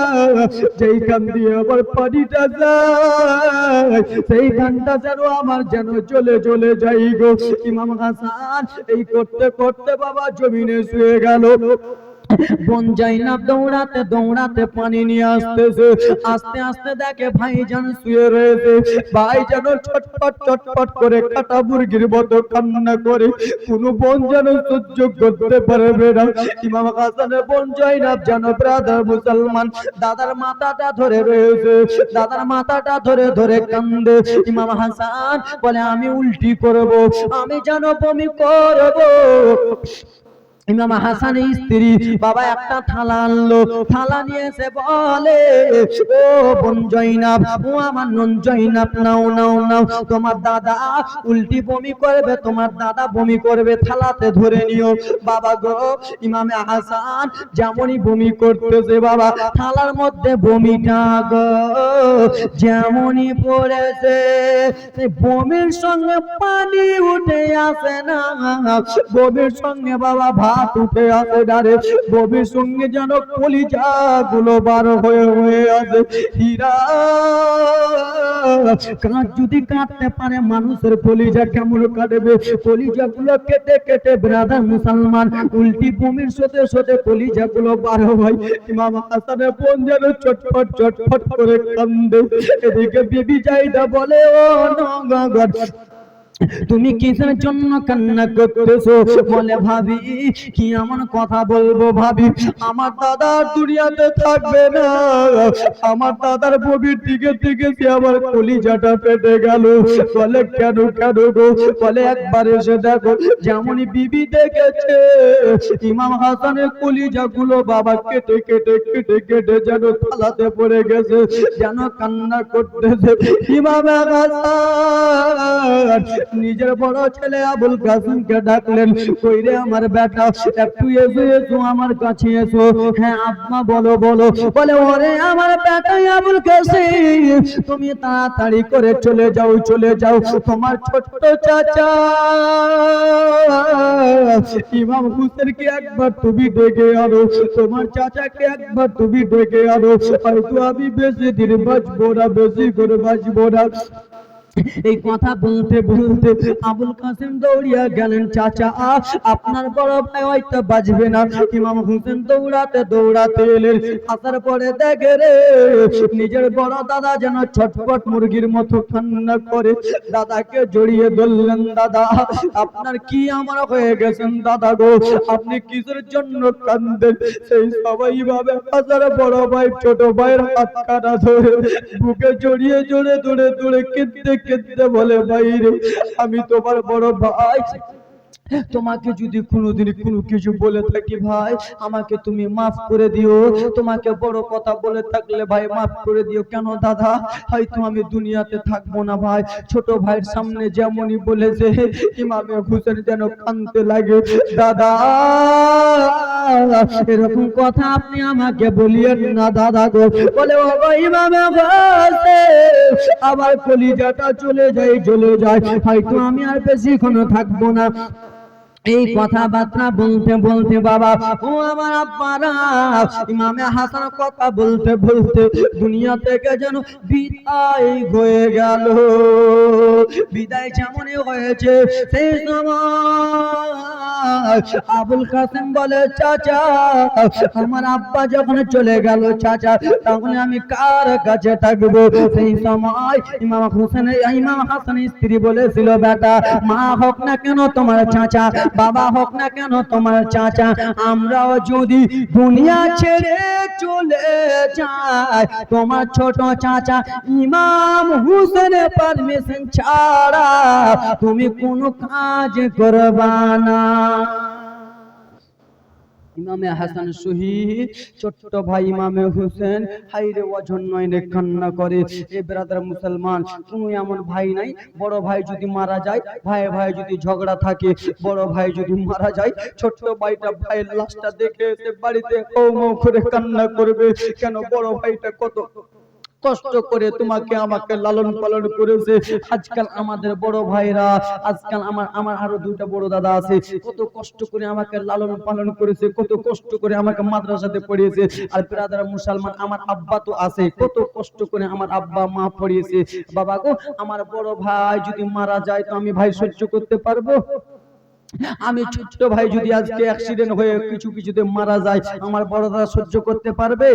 যেইখান দিয়ে আমার পানিটা যায় সেই গানটা যেন আমার যেন চলে চলে যাই গো। ইমাম হাসান এই করতে করতে বাবা জমিনে শুয়ে গেল। বোন জাইনাব দৌড়াতে দৌড়াতে পানি নিয়ে আসতেছে, আস্তে আস্তে দেখে ভাইজান শুয়ে রয়েছে। ভাইজান ছটফট ছটফট করে কাটা মুরগির মতো কান্না করে, কোনো বোন যেন সহ্য করতে পারবে না। ইমাম হাসানের বোন জাইনাব যেন ব্রাদার মুসলমান দাদার মাথাটা ধরে রয়েছে, দাদার মাথাটা ধরে ধরে কান্দে। ইমাম হাসান বলে আমি উল্টি করব, আমি যেন বমি করব। ইমাম হাসানের স্ত্রী বাবা একটা থালা আনলো, থালা নিয়ে এসে বলে ও বোন জয়নাব, ও আমার নন জয়নাব, নাও নাও নাও, তোমার দাদা উল্টি বমি করবে, তোমার দাদা বমি করবে, থালাতে ধরে নিও। বাবা গো ইমাম হাসান যেমনই বমি করতেছে বাবা থালার মধ্যে বমিটা গো যেমনই পড়েছে, বমির সঙ্গে পানি উঠে আসে না, বমির সঙ্গে বাবা ভাত উঠে আসে ডারে, বমির সঙ্গে যেন কলিজা গুলো বার হয়ে হয়ে আসে। হীরা কাঁচ যদি কাটতে পারে মানুষের কলিজা কেমন কাটবে, কলিজা গুলো কেটে কেটে ব্রাদার মুসলমান উল্টি বমির সাথে সাথে কলিজা গুলো বার হয়। ইমাম হাসানের বোন যেন চটপট চটপট করে কান্দে। এদিকে বিবি জাইদা বলে ও নগর তুমি কিসের জন্য কান্না করতেছো? বলে ভাবি কি এমন কথা বলবো ভাবি, আমার দাদা দুনিয়াতে থাকবে না, আমার দাদার বমির দিকে দিকে সে আমার কলিজাটা পেটে গেল। বলে কেন কেন গো? বলে একবার এসে দেখো। যেমনই বিবি দেখেছে ইমাম হাসানের কলিজা গুলো বাবা কেটে কেটে কেটে কেটে যেন থালাতে পড়ে গেছে, যেন কান্না করতেছে। ইমাম হাসান নিজের বড় ছেলে আবুল কাসিমকে ডাকলেন, কইরে আমার বেটা একটু এসো এসো আমার কাছে এসো। হ্যাঁ আব্বা বলো বলো। বলে ওরে আমার বেটা আবুল কাসিম, তুমি তাড়াতাড়ি করে চলে যাও চলে যাও, তোমার ছোট্ট চাচা ইমাম হুসেনকে একবার তুমি ডেকে আনো, তোমার চাচাকে একবার তুমি ডেকে আনো, হয়তো আমি বেশি দিন বাঁচবো না, বেশি করে বাঁচবো না। এই কথা বলতে বলতে আবুল কাসিম দৌড়িয়া গেলেন, চাচা আপনার বড় ভাই হয়তো বাঁচবে না। ইমাম হোসেন দৌড়াতে দৌড়াতে এলেন, আসার পরে দেখে রে নিজের বড় দাদা যেন ছটপট মুরগির মতো কান্না করে। দাদাকে জড়িয়ে ধরলেন, দাদা আপনার কি আমার হয়ে গেছেন দাদা গো, আপনি কিসের জন্য কান্দেন? সেই সবাই ভাবে হাজার বড় ভাই ছোট ভাইয়ের হাত কাটা ধরে বুকে জড়িয়ে জড়ে দৌড়ে দৌড়ে কেঁদতে কেঁদতে বলে ভাইরে আমি তোমার বড় ভাই, তোমাকে যদি কোনোদিন কোনো কিছু বলে থাকি ভাই আমাকে তুমি মাফ করে দিও, তোমাকে বড় কথা বলে থাকলে ভাই মাফ করে দিও। কেন দাদা? হয়তো আমি দুনিয়াতে থাকবো না ভাই। ছোট ভাইয়ের সামনে যেমনই বলেছে ইমামে হোসেন যেন কাঁদতে লাগে, দাদা এরকম কথা আপনি আমাকে বলিয়েন না দাদা গো। বলে বাবা ইমামে হোসেন আমার কলিজাটা চলে যায় চলে যায়, হয়তো আমি আর বেশিক্ষণ থাকবো না। এই কথাবার্তা বলতে বলতে বাবা ও আমার আব্বারা ইমামে হাসান কথা বলতে বলতে দুনিয়া থেকে যেন বিদায় হয়ে গেল। বিদায় যেমনই হয়েছে সেই সময় আবুল কাসিম বলে, চাচা আমার আব্বা যখন চলে গেল চাচা তখন আমি কার কাছে থাকবো? সেই সময় ইমাম হাসানের স্ত্রী বলেছিল, বেটা মা হোক না কেন তোমার চাচা, বাবা হোক না কেন তোমার চাচা, আমরাও যদি দুনিয়া ছেড়ে চলে যাই তোমার ছোট চাচা ইমাম হোসেনের পারমিশন ছাড়া তুমি কোনো কাজ করবা না। ইমামে হাসান শহীদ, ছোট্ট ভাই ইমামে হোসেন হাইরে ওজন নয় রে কান্না করে। এ ব্রাদার মুসলমান কোনো এমন ভাই নাই, বড় ভাই যদি মারা যায়, ভাই ভাই যদি ঝগড়া থাকে, বড় ভাই যদি মারা যায় ছোট্ট ভাইটা ভাইয়ের লাশটা দেখে এসে বাড়িতে ও মো করে কান্না করবে। কেন? বড় ভাইটা কত কষ্ট করে তোমাকে আমাকে লালন পালন করেছে। আজকাল আমাদের বড় ভাইরা, আজকাল আমার আরো দুইটা বড় দাদা আছে, কত কষ্ট করে আমাকে লালন পালন করেছে, কত কষ্ট করে আমাকে মাদ্রাসাতে পড়িয়েছে। আর ব্রাদার মুসলমান, আমার আব্বা তো আছে, কত কষ্ট করে আমার আব্বা মা পড়িয়েছে। বাবা গো, আমার বড় ভাই যদি মারা যায় তো আমি ভাই সহ্য করতে পারবো? আমি ছোট্ট ভাই যদি আজকে অ্যাক্সিডেন্ট হয়ে কিছুতে মারা যায়, আমার বড় দাদা সহ্য করতে পারবে?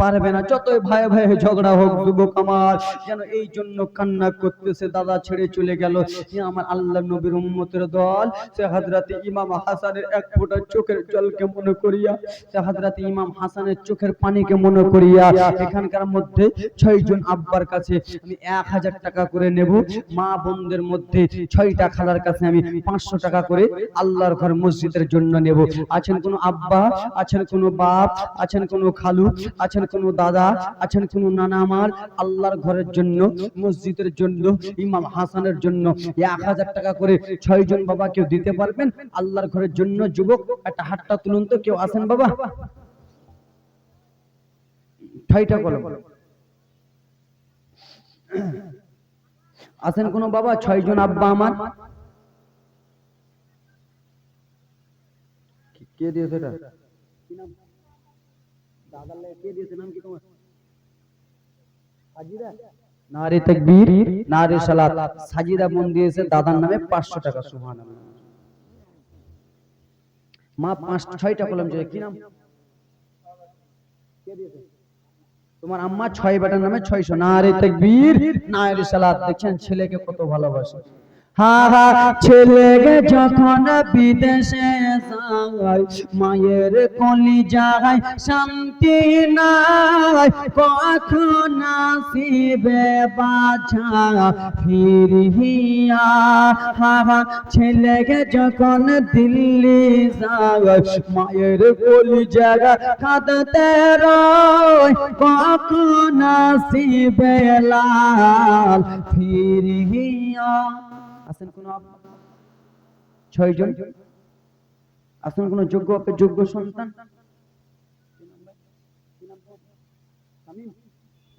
পারবে না। যতই ভাই ভাই ঝগড়া হোক, যুবক আমার যেন এই জন্য কান্না করতেছে, দাদা ছেড়ে চলে গেল। আমার আল্লাহর নবীর উম্মতের দল, সে হযরত ইমাম হাসানের এক ফোঁটা চোখের জলকে মনে করিয়া, সে হযরত ইমাম হাসানের চোখের পানিকে মনে করিয়া, এখানকার মধ্যে 6 জন আব্বার কাছে আমি 1000 টাকা করে নেব। মা বোনদের মধ্যে 6টা খালার কাছে আমি 500 টাকা করে আল্লাহর ঘর মসজিদের জন্য নেব। আছেন কোন আব্বা, আছেন কোন বাপ, আছেন কোন খালু, আছেন কোন দাদা, আছেন কোন নানা, আমার আল্লাহর ঘরের জন্য, মসজিদের জন্য, ইমাম হাসানের জন্য 1000 টাকা করে 6 জন বাবা কেউ দিতে পারবেন আল্লাহর ঘরের জন্য? যুবক একটা হাতটা তুলুন তো, কেউ আছেন বাবা? 6টা কলম আছেন কোন বাবা? 6 জন আব্বা আমার। কে দিয়েছে এটা? কি নাম? দাদার লাগে কে দিয়েছে? নাম কি তোমার? সাজিদা। নারে তাকবীর, নারে সালাত। সাজিদা বোন দিয়েছে দাদার নামে 500 টাকা। সুবহানাল্লাহ। মা 6টা কলম চাই। কি নাম? কে দিয়েছে? তোমার আম্মা 6 বেটার নামে 600। নারে তাকবীর, নারে সালাত। দেখছেন ছেলেকে কত ভালোবাসে। হা হা, ছেলেকে যখন বিদেশে যায়, মায়ের কলিজায় শান্তি নাই, কখন আসিবে বাছা ফিরিয়া। হা হা, ছেলেকে যখন দিল্লি যায়, মায়ের কলিজায় কাঁদতে রয়, কখন আসিবে লাল ফিরিয়া। আছেন কোন 6 জন? আছেন কোন যোগ্য যোগ্য সন্তান?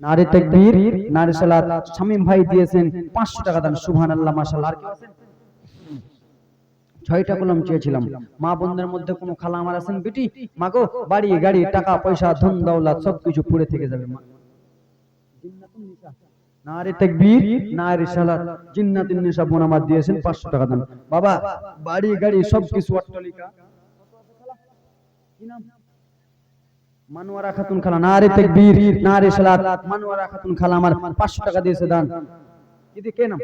নারে তাকবীর, নারে সালাত। শামীম ভাই দিয়েছেন 500 টাকা দান। সুবহানাল্লাহ, মাশাআল্লাহ। আর কি আছেন? 6টা কলম চেয়েছিলাম। মা বোনদের মধ্যে কোন খালা আমার আছেন? বেটি, মাগো, বাড়ি গাড়ি টাকা পয়সা ধন দৌলত সবকিছু পড়ে থেকে যাবে মা। নারে তাকবীর, নারে সালাত। জিন্নাতুন নিসা বোন আমার দিয়েছেন 500 টাকা দান। বাবা, বাড়ি গাড়ি সবকিছু অট্টালিকা। কি নাম? মানওয়ারা খাতুন খালা। নারে তাকবীর, নারে সালাত। মানওয়ারা খাতুন খালা আমার 500 টাকা দিয়েছে দান। দিদি কে নাম?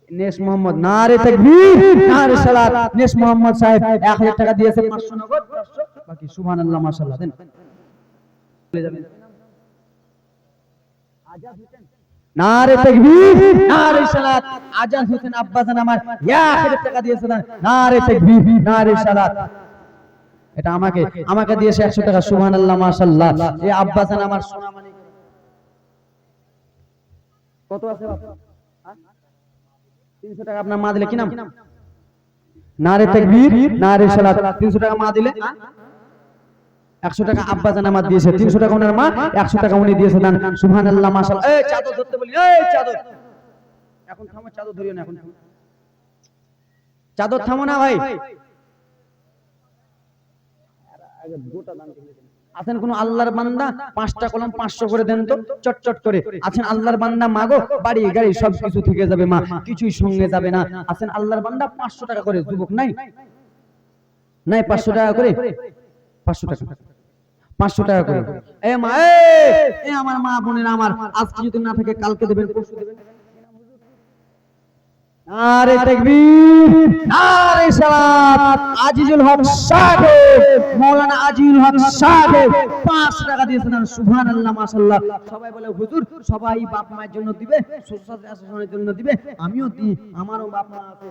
নেস মোহাম্মদ। নারে তাকবীর, নারে সালাত। নেস মোহাম্মদ সাহেব 1000 টাকা দিয়েছে, 500 নগদ, 500 বাকি। সুবহানাল্লাহ, মাশাআল্লাহ। দেন চলে যাবেন। আজাদ হোসেন। নারে তাকবীর, নারে সালাত। আজাদ হোসেন আব্বাজান আমার 1000 টাকা দিয়েছে দান। নারে তাকবীর, নারে সালাত। এটা আমাকে দিয়েছে 100 টাকা। সুবহানাল্লাহ, মাশাআল্লাহ। এই আব্বাজান আমার সোনামানিক। কত আছে বাবা? 300 টাকা আপনার মা দিলে। কি নাম? নারে তাকবীর, নারে সালাত। 300 টাকা মা দিলে, 100 টাকা আব্বাজান আমার দিয়েছে। 300 টাকা ওনার মা, 100 টাকা উনি দিয়েছে দান। সুবহানাল্লাহ, মাশাআল্লাহ। এই চাদর ধরতে বলি, এই চাদর এখন থামো, চাদর ধরিও না এখন। চাদর থামো না ভাই। আছেন কোন আল্লাহর বান্দা? 5টা কলম 500 করে দেন তো, চটচট করে। আছেন আল্লাহর বান্দা? মাগো, বাড়ি গাড়ি সবকিছু থেকে যাবে মা, কিছুই সঙ্গে যাবে না। আছেন আল্লাহর বান্দা? 500 টাকা করে। যুবক নাই? নাই 500 টাকা করে? 500 টাকা, 500 টাকা করে। এ মা, এ আমার মা বোনেরা আমার, আজকে যদি না থাকে কালকে দেবেন, পরশু দেবেন। নারে তাকবীর, নারে সালাত। আজিজুল হক সাহেব, মাওলানা আজিজুল হক সাহেব 500 টাকা দিয়েছেন। সুবহানাল্লাহ, মাশাআল্লাহ। সবাই বলে হুজুর, সবাই বাপ মায়ের জন্য দিবে, সোসাইটি অ্যাসোসিয়েশনের জন্য দিবে, আমিও দিই, আমারও বাপ মা আছে।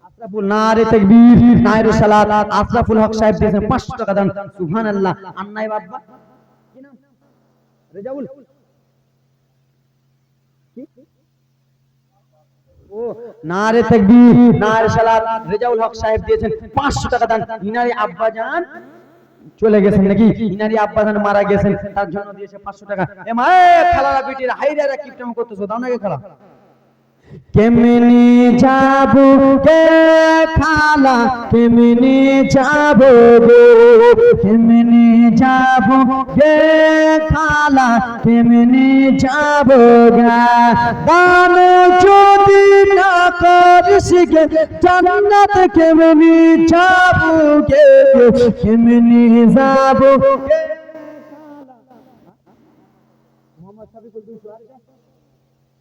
আশরাফুল, নারে তাকবীর, নারে সালাত। আশরাফুল হক সাহেব দিয়েছেন 500 টাকা দান। সুবহানাল্লাহ। আন্নাই বাবা কি নাম? রেজাউল। কি? ও, নারে তাকবীর, নারে সালাত। রেজাউল হক সাহেব দিয়েছেন 500 টাকা দান। ইনারে আব্বাজান চলে গেছেন নাকি, ইনারি আব্বাজান মারা গেছেন, তার জন্য দিয়েছে 500 টাকা। এ মা খালারা বিটির হাইরা কিপটাম করতেছো, দাও নাকি খালা। কেমনি যাবো গে খালা, কেমনি যাবো গো, কেমনি যাবো গে খালা, কেমনি যাবো গা, দান যদি না করিস গে জান্নাত কেমনি যাবো গে, কেমনি যাবো গে খালা। মোহাম্মদ সাবিকুল 200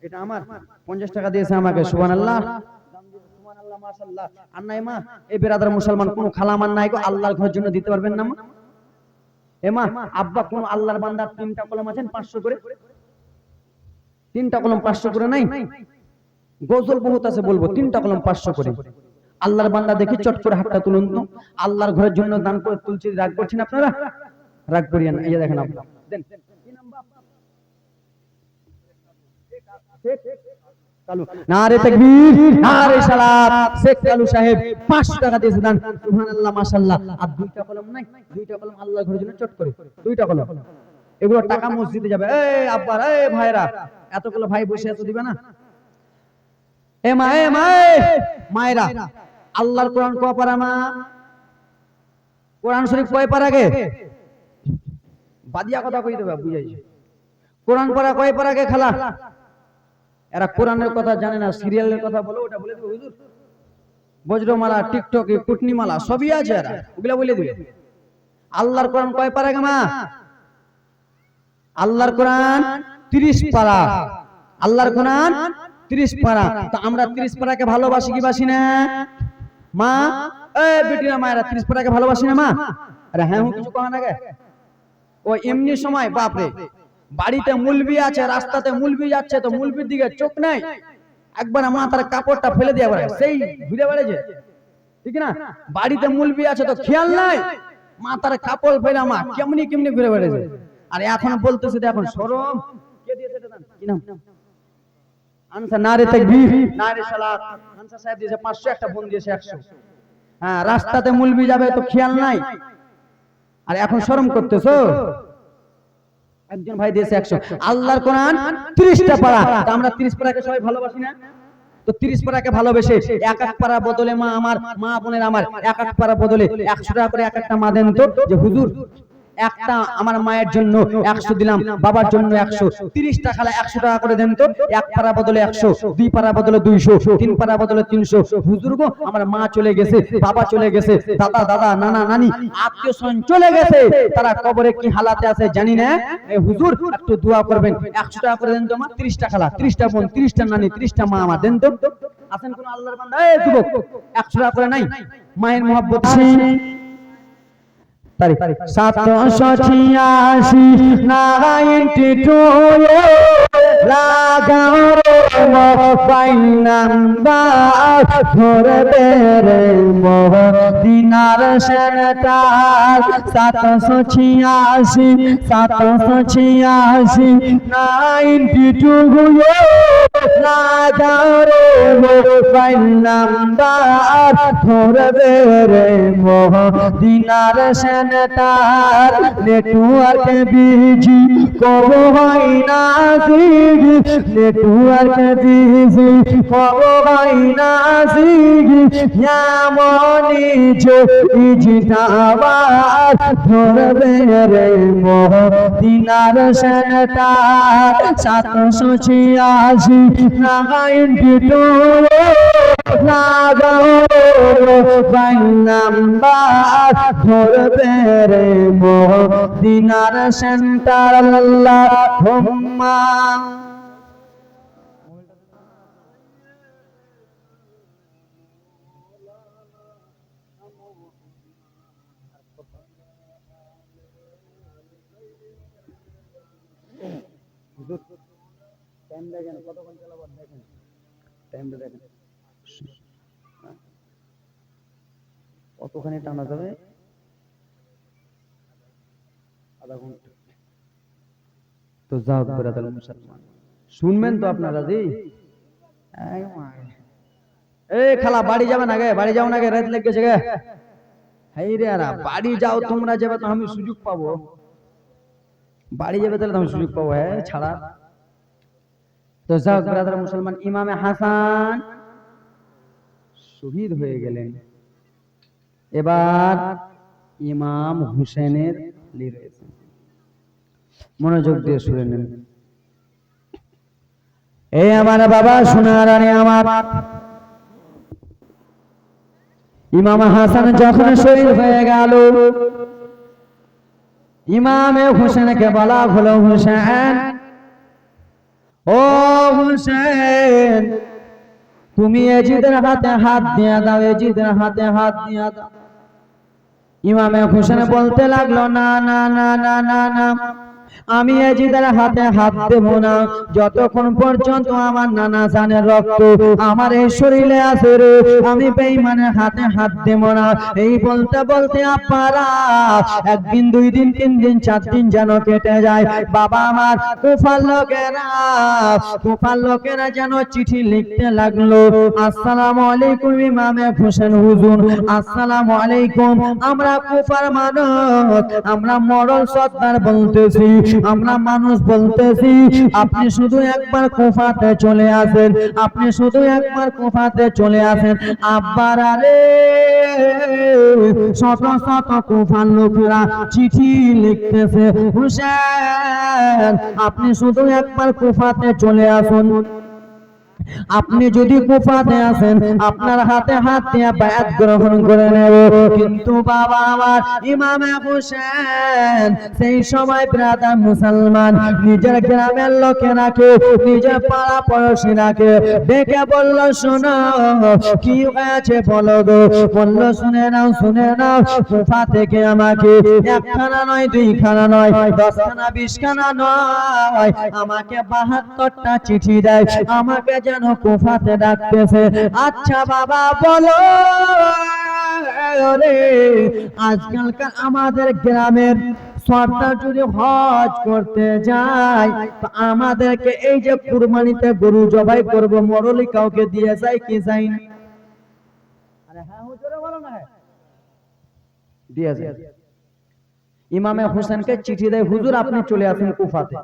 এটা আমার 50 টাকা দিয়েছে আমাকে, সুবহানাল্লাহ সুবহানাল্লাহ মাশাআল্লাহ। আর নাই মা এই বেরাদার মুসলমান কোন খালামান নাই গো, আল্লাহর ঘরের জন্য দিতে পারবেন না মা? এ মা আব্বা কোন আল্লাহর বান্দার 3টা কলম আছেন 500 করে, 3টা কলম 500 করে নাই? গজল বহুত আছে বলবো, 3টা কলম 500 করে। আল্লাহর বান্দা দেখি চট করে হাতটা তুলুন তো, আল্লাহর ঘরের জন্য দান করে তুলছি, রাগ করছেন আপনারা? রাগ করিয়েন। এই যে দেখেন আব্বা দেন, কি নাম বাপ? কালু, নারে তাকবীর, নারে সালাত। শেখ কালু সাহেব 500 টাকা দিয়েছে দান, সুবহানাল্লাহ মাশাআল্লাহ। আর 2টা কলম নাই, 2টা কলম আল্লাহর ঘরের জন্য চট করে, 2টা কলম, এগুলো টাকা মসজিদে যাবে। এই আব্বার, এই ভাইরা, এতগুলো ভাই বসে এত দিবে না? এ মা, এ মা, মায়েরা, আল্লাহর কোরআন কয় পারা মা? কোরআন শরীফ কয় পারা গে? বাদিয়া কথা কই দেবে, বুঝাইছে। কোরআন পড়া কয় পারা গে খালা? এরা কোরআনের কথা জানে না, সিরিয়ালের কথা বলো, ওটা বলে দিবে হুজুর। বজ্রমালা, টিকটকে, কুটনিমালা সবই আছে, এরা ওগুলা বলে দিবে। আল্লাহর কোরআন কয় পারা গে মা? আল্লাহর কোরআন 30 পারা। আল্লাহর কোরআন 30 পারা। তো আমরা 30 পারাকে ভালোবাসি কি বাসি না মা? এই বেটিরা মায়েরা 30 পারাকে ভালোবাসি না মা? আরে হ্যাঁ কিছু কয় না গে? ও এমনি সময় বাপরে, বাড়িতে মুলবি আছে, রাস্তাতে মুলবি যাচ্ছে, তো মুলবির দিকে চোখ নাই, একবার মাথার কাপড়টা ফেলে দিয়ে বেড়ায়, সেই ঘুরে বেড়েছে, ঠিক না? বাড়িতে মুলবি আছে তো খেয়াল নাই, মাথার কাপড় ফেলে মা কেমনি কেমনি ঘুরে বেড়েছে। আর এখন বলতেছে এখন শরম। কে দিয়েছে এটা দান? কি নাম? আনসার, নারে তাকবীর, নারে সালাত। আনসার সাহেব দিয়েছে 500, একটা বোন দিয়েছে 100। হ্যাঁ, রাস্তাতে মুলবি যাবে তো খেয়াল নাই, আর এখন শরম করতেছো। একজন ভাই দিয়েছে 100। আল্লাহর কোরআন 30টা পারা, আমরা 30 পারাকে সবাই ভালোবাসি না? তো 30 পারাকে ভালোবেসে এক এক পারা বদলে মা আমার, মা বোনের আমার, এক এক পারা বদলে 100 টাকা করে এক একটা মা দেন তো, যে হুজুর একটা আমার মায়ের জন্য 100 দিলাম, বাবার জন্য 100, 30টা খালা 100 টাকা করে দেন তো। এক পারা বদলে 100, 2 পারা বদলে 200, 3 পারা বদলে 300। হুজুর গো আমার মা চলে গেছে, বাবা চলে গেছে, দাদা দাদা নানা নানি আত্মীয় স্বজন চলে গেছে, তারা কবরে কি হালাতে আছে জানি না, হুজুর একটু দোয়া করবেন, 100 টাকা করে দেন তো মা। 30টা খালা, 30টা বোন, 30টা নানি, 30টা মা আমার দেন তো। আছেন কোন আল্লাহর বান্দা? এই যুবক 100 টাকা করে নাই? মায়ের মহব্বত আছে। 786 92 লাগাও মোবাইল নাম্বার, ধরবে রে মদিনার সেন্টার। 786 92 লাগাও রে মোবাইল নাম্বার, ধরবে রে মদিনার সেন্টার। নেটওয়ার্ক বিজি কব হয় না জিগি, নেটওয়ার্ক বিজি কব হয় না জিগি, এমনি যে ইজতাবার, ধরবে রে মদিনার সেন্টার। 786 92 লাগাও মোবাইল নাম্বার, ধরবে রে মদিনার সেন্টার। আল্লাহুম্মা টাইম দেখেন, কতক্ষণ চালাবার দেখেন, টাইমটা দেখেন কতখানি টানা যাবে, আধা ঘন্টা। তো যাও বেরাদার মুসলমান, শুনবেন তো আপনারা জি? এই খালা বাড়ি যাবে না গে? বাড়ি যাও না গে? রাত লেগে গেছে গে? হাই রে আরা, বাড়ি যাও তোমরা যাবে তো আমি সুযোগ পাবো, বাড়ি যাবে তাহলে আমি সুযোগ পাবো, হ্যাঁ ছাড়া। তো যাও ব্রাদার মুসলমান, ইমামে হাসান শহীদ হয়ে গেলেন। এবার ইমাম হুসেনের লি রয়েছে, মনোযোগ দিয়ে শুনে নেন। এই আমার বাবা সোনার রানী আমার, ইমাম হাসান যখন শহীদ হয়ে গেল, ইমামে হুসেনকে বলা হলো, হুসেন, ও হুসেন, তুমি এজিদের হাতে হাত দিয়ে দাও, এজিদের হাতে হাত দিয়ে দাও। ইমামে হুসেন বলতে লাগলো, না না না না না না, আমি এজিদের হাতে হাত দেব না যতক্ষণ পর্যন্ত আমার নানা জানের রক্ত আমার এই শরীরে আছে রে, আমি বেঈমানের হাতে হাত দেব না। এই বলতে বলতে আপনারা একদিন, দুই দিন, তিন দিন, চার দিন যেন কেটে যায়। বাবা আমার কুফার লোকেরা যেন চিঠি লিখতে লাগলো, আসসালামু আলাইকুম ইমামে হুসেন হুজুর, আসসালামু আলাইকুম, আমরা কুফার মানুষ, আমরা মরল সর্দার বলতেছি, আমরা মানুষ বলতেছি, আপনি শুধু একবার কুফাতে চলে আসেন, আপনি শুধু একবার কুফাতে চলে আসেন। আব্বার আরে শত শত কুফার লোকেরা চিঠি লিখতেছে, হুসেন আপনি শুধু একবার কুফাতে চলে আসুন, আপনি যদি কুফাতে আসেন আপনার হাতে হাত দিয়ে বায়াত গ্রহণ করে নেব। কিন্তু বাবা আমার ইমামে হুসেন সেই সময় ব্রাদার মুসলমান নিজের গ্রামের লোকেরাকে, নিজের পাড়া পড়োশিরাকে ডেকে বলল, শোনো কি হয়েছে বলো গো। বলল, শুনে নাও শুনে নাও, কুফা থেকে আমাকে একখানা নয়, দুইখানা নয়, 10খানা 20খানা নয়, আমাকে 72টা চিঠি দেয়, আমাকে যেন কুফাতে ডাকতেছে। আচ্ছা বাবা বলো রে, আজকালকার আমাদের গ্রামের সর্দার যদি হজ করতে যায় তো আমাদেরকে এই যে কুরবানিতে গরু জবাই করব, মরলি কাউকে দিয়ে যায় কি যায় না? আরে হ্যাঁ হুজুর বলো না, দিয়ে যায়। ইমামে হুসেনকে চিঠি দেয়, হুজুর আপনি চলে আসুন কুফাতে।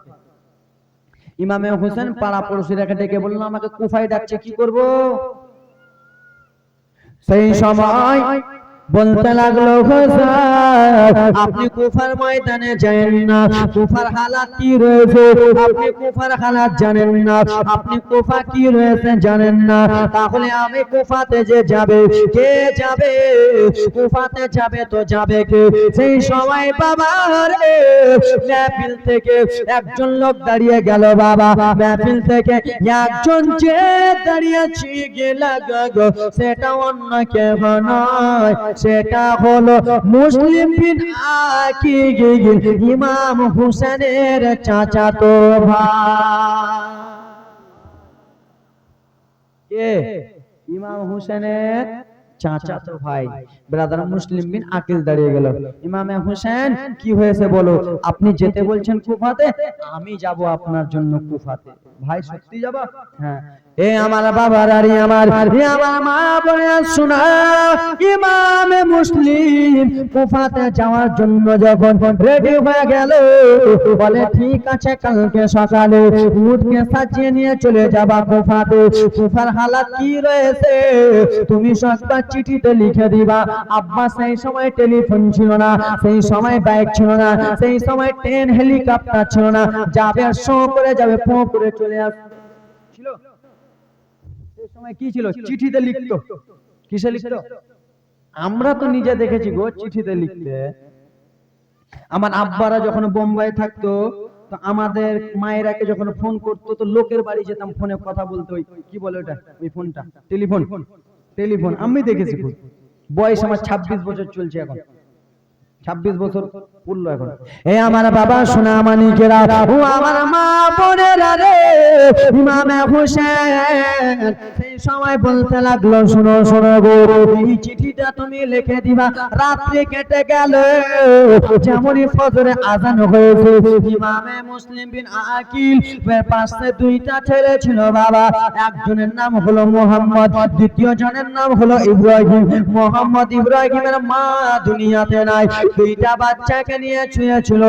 ইমামে হুসেন পাড়া পড়োশিরাকে ডেকে বলল, আমাকে কুফায় ডাকছে, কি করব? সেই সময় বলতে লাগলো, আপনি কুফার ময়দানে যাবেন না, কুফার হালাত কি রয়েছে আপনি কুফার হালাত জানেন না, আপনি কুফা কি রয়েছে জানেন না, তাহলে আমি কুফাতে যে যাবে, কে যাবে? কুফাতে যাবে তো যাবে কে? সেই সময় বাবা রে মেহফিল থেকে একজন লোক দাঁড়িয়ে গেল, বাবা মেহফিল থেকে একজন যে দাঁড়িয়েছি গেলা গো, সেটা অন্য কেউ নয়, সেটা হলো মুসলিম বিন আকিল, ইমাম হুসেনের চাচাতো ভাই। কে? ইমাম হুসেনের চাচাতো ভাই ব্রাদার মুসলিম বিন আকিল দাঁড়িয়ে গেল। ইমামে হুসেন কি হয়েছে বলো? আপনি যেতে বলছেন কুফাতে, আমি যাব আপনার জন্য কুফাতে। ভাই সত্যি যাবা? হ্যাঁ। এ আমার বাবার আর আমার মা বলে শোনা, ইমামে মুসলিম কুফাতে যাওয়ার জন্য যখন রেডি হয়ে গেল, বলে ঠিক আছে কালকে সকালে উটকে সাজিয়ে নিয়ে চলে যাবা কুফাতে। কুফার হালাত কি রয়েছে তুমি সবটা চিঠিতে লিখে দিবা। আব্বা সেই সময় টেলিফোন ছিল না, সেই সময় বাইক ছিল না, সেই সময় ট্রেন হেলিকপ্টার ছিল না, যাবে আর শো করে যাবে, পো করে চলে আসবে। ছিল সেই সময় কি ছিল? চিঠিতে লিখতো। কিসে লিখতো? আমরা তো নিজে দেখেছি গো চিঠিতে লিখতে। আমার আব্বারা যখন বোম্বাই থাকতো তো আমাদের মায়েরাকে যখন ফোন করতো তো লোকের বাড়ি যেতাম, ফোনে কথা বলতো, ওই কি বলে ওটা, ওই ফোনটা টেলিফোন, টেলিফোন আমি দেখেছি। বয়স আমার 26 বছর চলছে, এখন 26 বছর পূর্ণ এখন। এ আমার বাবা সোনা মানিকেরা, ও আমার মা বোনেরা রে, ইমামে হুসেন সেই সময় বলতে লাগলো, শোনো শোনো গো, এই চিঠিটা তুমি লিখে দিবা। রাত্রি কেটে গেল, যেমনই ফজরে আজান হয়েছে, ইমামে মুসলিম বিন আকিল পাশে দুইটা ছেলে ছিল বাবা। একজনের নাম হলো মোহাম্মদ, দ্বিতীয় জনের নাম হলো ইব্রাহিম। মোহাম্মদ ইব্রাহিমের মা দুনিয়াতে নাই, দুইটা বাচ্চাকে নিয়ে শুয়েছিল।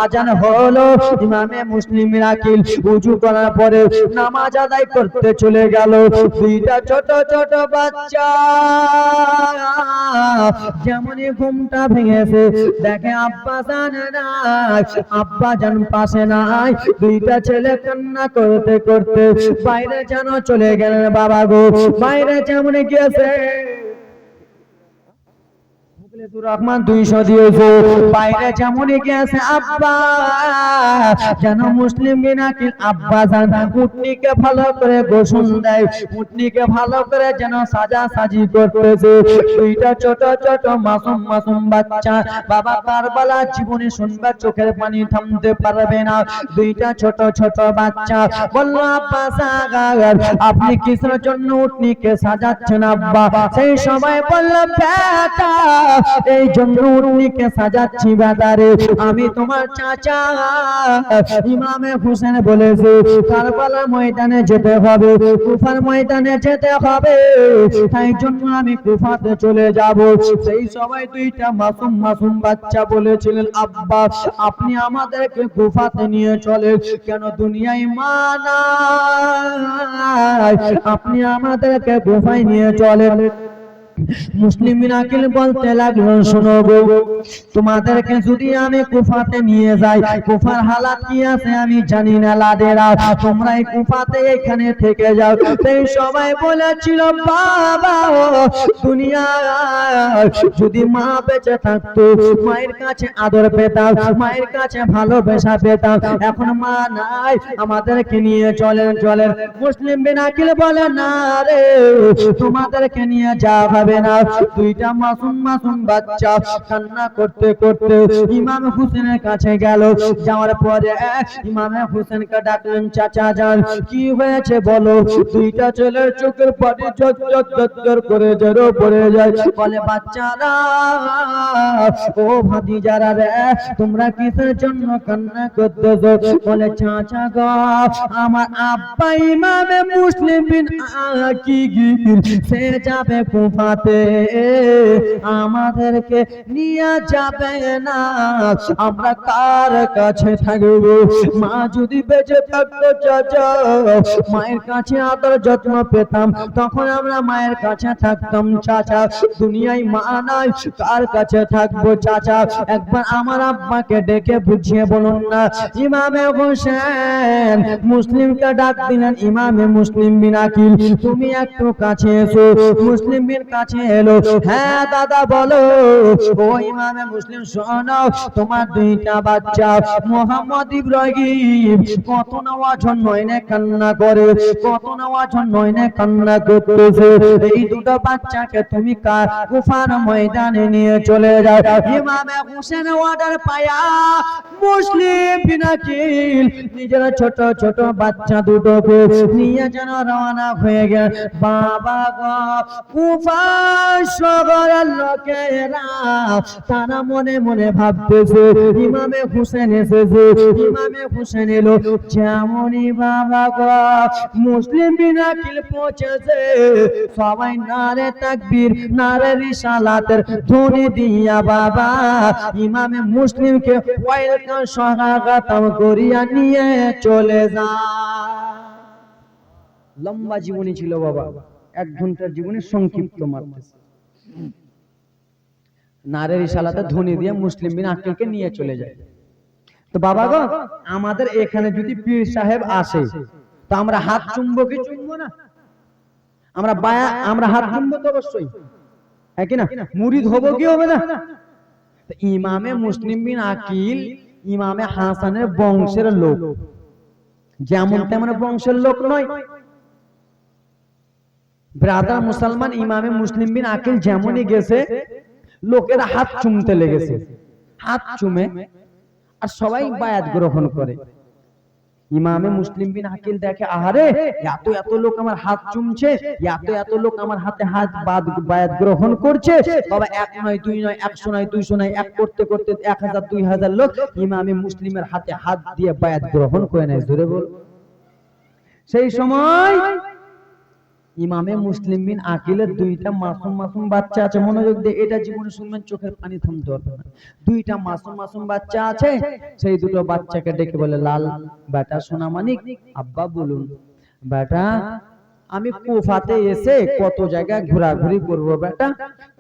আজান হলো, ইমামে মুসলিম বিন আকিল ওযু করার পরে নামাজ আদায় করতে চলে গেল। দুইটা ছোট ছোট বাচ্চা যেমনই ঘুমটা ভেঙেছে, দেখে আব্বা জান নাই, আব্বা জান পাশে নাই। দুইটা ছেলে কান্না করতে করতে বাইরে যেন চলে গেলেন বাবা গো। বাইরে যেমন গিয়েছে, রহমান 200 দিয়েছে, বাইরে যেমন গিয়েছে আব্বা যেন মুসলিম বিন আকিল আব্বা জান উটনিকে ভালো করে গোসল দেয়, উটনিকে ভালো করে যেন সাজা সাজি করতেছে। দুইটা ছোট ছোট মাসুম মাসুম বাচ্চা বাবা কারবালা জীবনে শুনবার চোখের পানি থামতে পারবে না। দুইটা ছোট ছোট বাচ্চা বলল, আব্বা সাগার আপনি কিসের জন্য উটনিকে সাজাচ্ছেন আব্বা? সেই সময় বলল, বেটা এই জন্য উটনিকে সাজাচ্ছি বেটারে, আমি তোমার চাচা ইমামে হোসেন বলেছে কারবালা ময়দানে যেতে হবে, কুফার ময়দানে যেতে হবে, তাই জন্য আমি কুফাতে চলে যাব। সেই সময় দুইটা মাসুম মাসুম বাচ্চা বলেছিলেন, আব্বা আপনি আমাদেরকে কুফাতে নিয়ে চলেন, কেন দুনিয়ায় মা নাই, আপনি আমাদেরকে কুফায় নিয়ে চলেন। মুসলিম বিন আকিল বলতে লাগলো, শোনো গো, তোমাদেরকে যদি আমি কুফাতে নিয়ে যাই, কুফার হালাত কি আছে আমি জানি না, লাদেরা তোমরা এই কুফাতে এখানে থেকে যাও। সেই সবাই বলেছিল, বাবা দুনিয়ায় যদি মা বেঁচে থাকতো, মায়ের কাছে আদর পেতাম, মায়ের কাছে ভালোবাসা পেতাম, এখন মা নাই, আমাদেরকে নিয়ে চলেন চলেন। মুসলিম বিন আকিল বলে, না রে, তোমাদেরকে নিয়ে যাওয়া হবে না। দুইটা মাসুম মাসুম বাচ্চা কান্না করতে করতে ইমাম হোসেনের কাছে গেল। যাওয়ার পরে ইমাম হোসেনকে ডাকলেন, চাচা যান কি হয়েছে বলো? দুইটা ছেলের চোখের পানি ঝরঝর করে জড়ো পড়ে যায়। বলে, বাচ্চারা ও ভাতিজারা রে, তোমরা কিসের জন্য কান্না করতেছো? বলে, চাচা গো, আমার আব্বা ইমামে মুসলিম বিন আকিল সে যাবে কুফাতে, আমাদেরকে নিয়ে যাবে না, আমরা কার কাছে থাকবো? মা যদি বেঁচে থাকতো চাচা, মায়ের কাছে আদর যত্ন পেতাম, তখন আমরা মায়ের কাছে থাকতাম। চাচা দুনিয়ায় মা নাই, কার কাছে থাকবো চাচা? একবার আমার আব্বাকে ডেকে বুঝিয়ে বলুন না। ইমামে হোসেন মুসলিমকে ডাক দিলেন, ইমামে মুসলিম বিন আকিল তুমি একটু কাছে এসো। মুসলিম বিন কাছে এলো। হ্যাঁ দাদা বলো। ও ইমামে মুসলিম শোনো, তোমার দুইটা বাচ্চা মোহাম্মদ ইব্রাহিম কত নেওয়ার জন্য এনে কান্না করে, কত নেওয়ার জন্য এনে কান্না করতেছে। এই দুটো বাচ্চাকে তুমি কুফার ময়দানে নিয়ে চলে যাও। ইমামে হোসেন অর্ডার পায়া মুসলিম বিন আকিল নিজের ছোট ছোট বাচ্চা দুটোকে নিয়ে যেন রওনা হয়ে গেল। বাবা গো, কুফা শহরের লোকেরা তারা মনে মনে ভাবতেছে ইমামে হোসেন এসেছে, ইমামে হোসেন এলো। যেমনই বাবা গো মুসলিম বিন আকিল পৌঁছেছে, সবাই নারে তাকবীর নারে রিসালাতের ধ্বনি দিয়া বাবা ইমামে মুসলিমকে ওয়েলকাম স্বাগতম করিয়া নিয়ে চলে যায়। লম্বা জীবনী ছিল বাবা, 1 ঘন্টার জীবনে সংক্ষিপ্ত মাত্র। নারে রিসালাতের ধ্বনি দিয়ে মুসলিম বিন আকিলকে নিয়ে চলে যায়। তো বাবা গো, আমাদের এখানে যদি পীর সাহেব আসে, তো আমরা হাত চুম্বো কি চুম্বো না? আমরা হাত চুম্বো তো অবশ্যই, হ্যাঁ কি না? মুরিদ হবো কি হবে না? ইমামে মুসলিম বিন আকিল ইমামে হাসানের বংশের লোক, যেমন তেমন বংশের লোক নয়। ব্রাদার মুসলমান ইমামে মুসলিম বিন আকিল যেমনই গেছে, লোকেরা হাত চুমতে লেগেছে, হাত চুমে আর সবাই বায়াত গ্রহণ করে। ইমামে মুসলিম বিন আকিল দেখে, আহারে এত এত লোক আমার হাত চুমছে, এত এত লোক আমার হাতে হাত বায়াত গ্রহণ করছে। বাবা এক নয় দুই নয়, 100 নয় 200 নয়, এক করতে করতে 1000 2000 লোক ইমামে মুসলিমের হাতে হাত দিয়ে বায়াত গ্রহণ করে নেয়। জোরে বল। সেই সময় ইমামে মুসলিম বিন আকিলের দুইটা মাসুম মাসুম বাচ্চা আছে। মনোযোগ দিয়ে এটা জীবনে শুনবেন, চোখের পানি থামতে হবে না। দুইটা মাসুম মাসুম বাচ্চা আছে। সেই দুটো বাচ্চাকে ডেকে বলে, লাল বেটা সোনামানিক, আব্বা বলুন বেটা, আমি কুফাতে এসে কত জায়গায় ঘোরাঘুরি করব বেটা,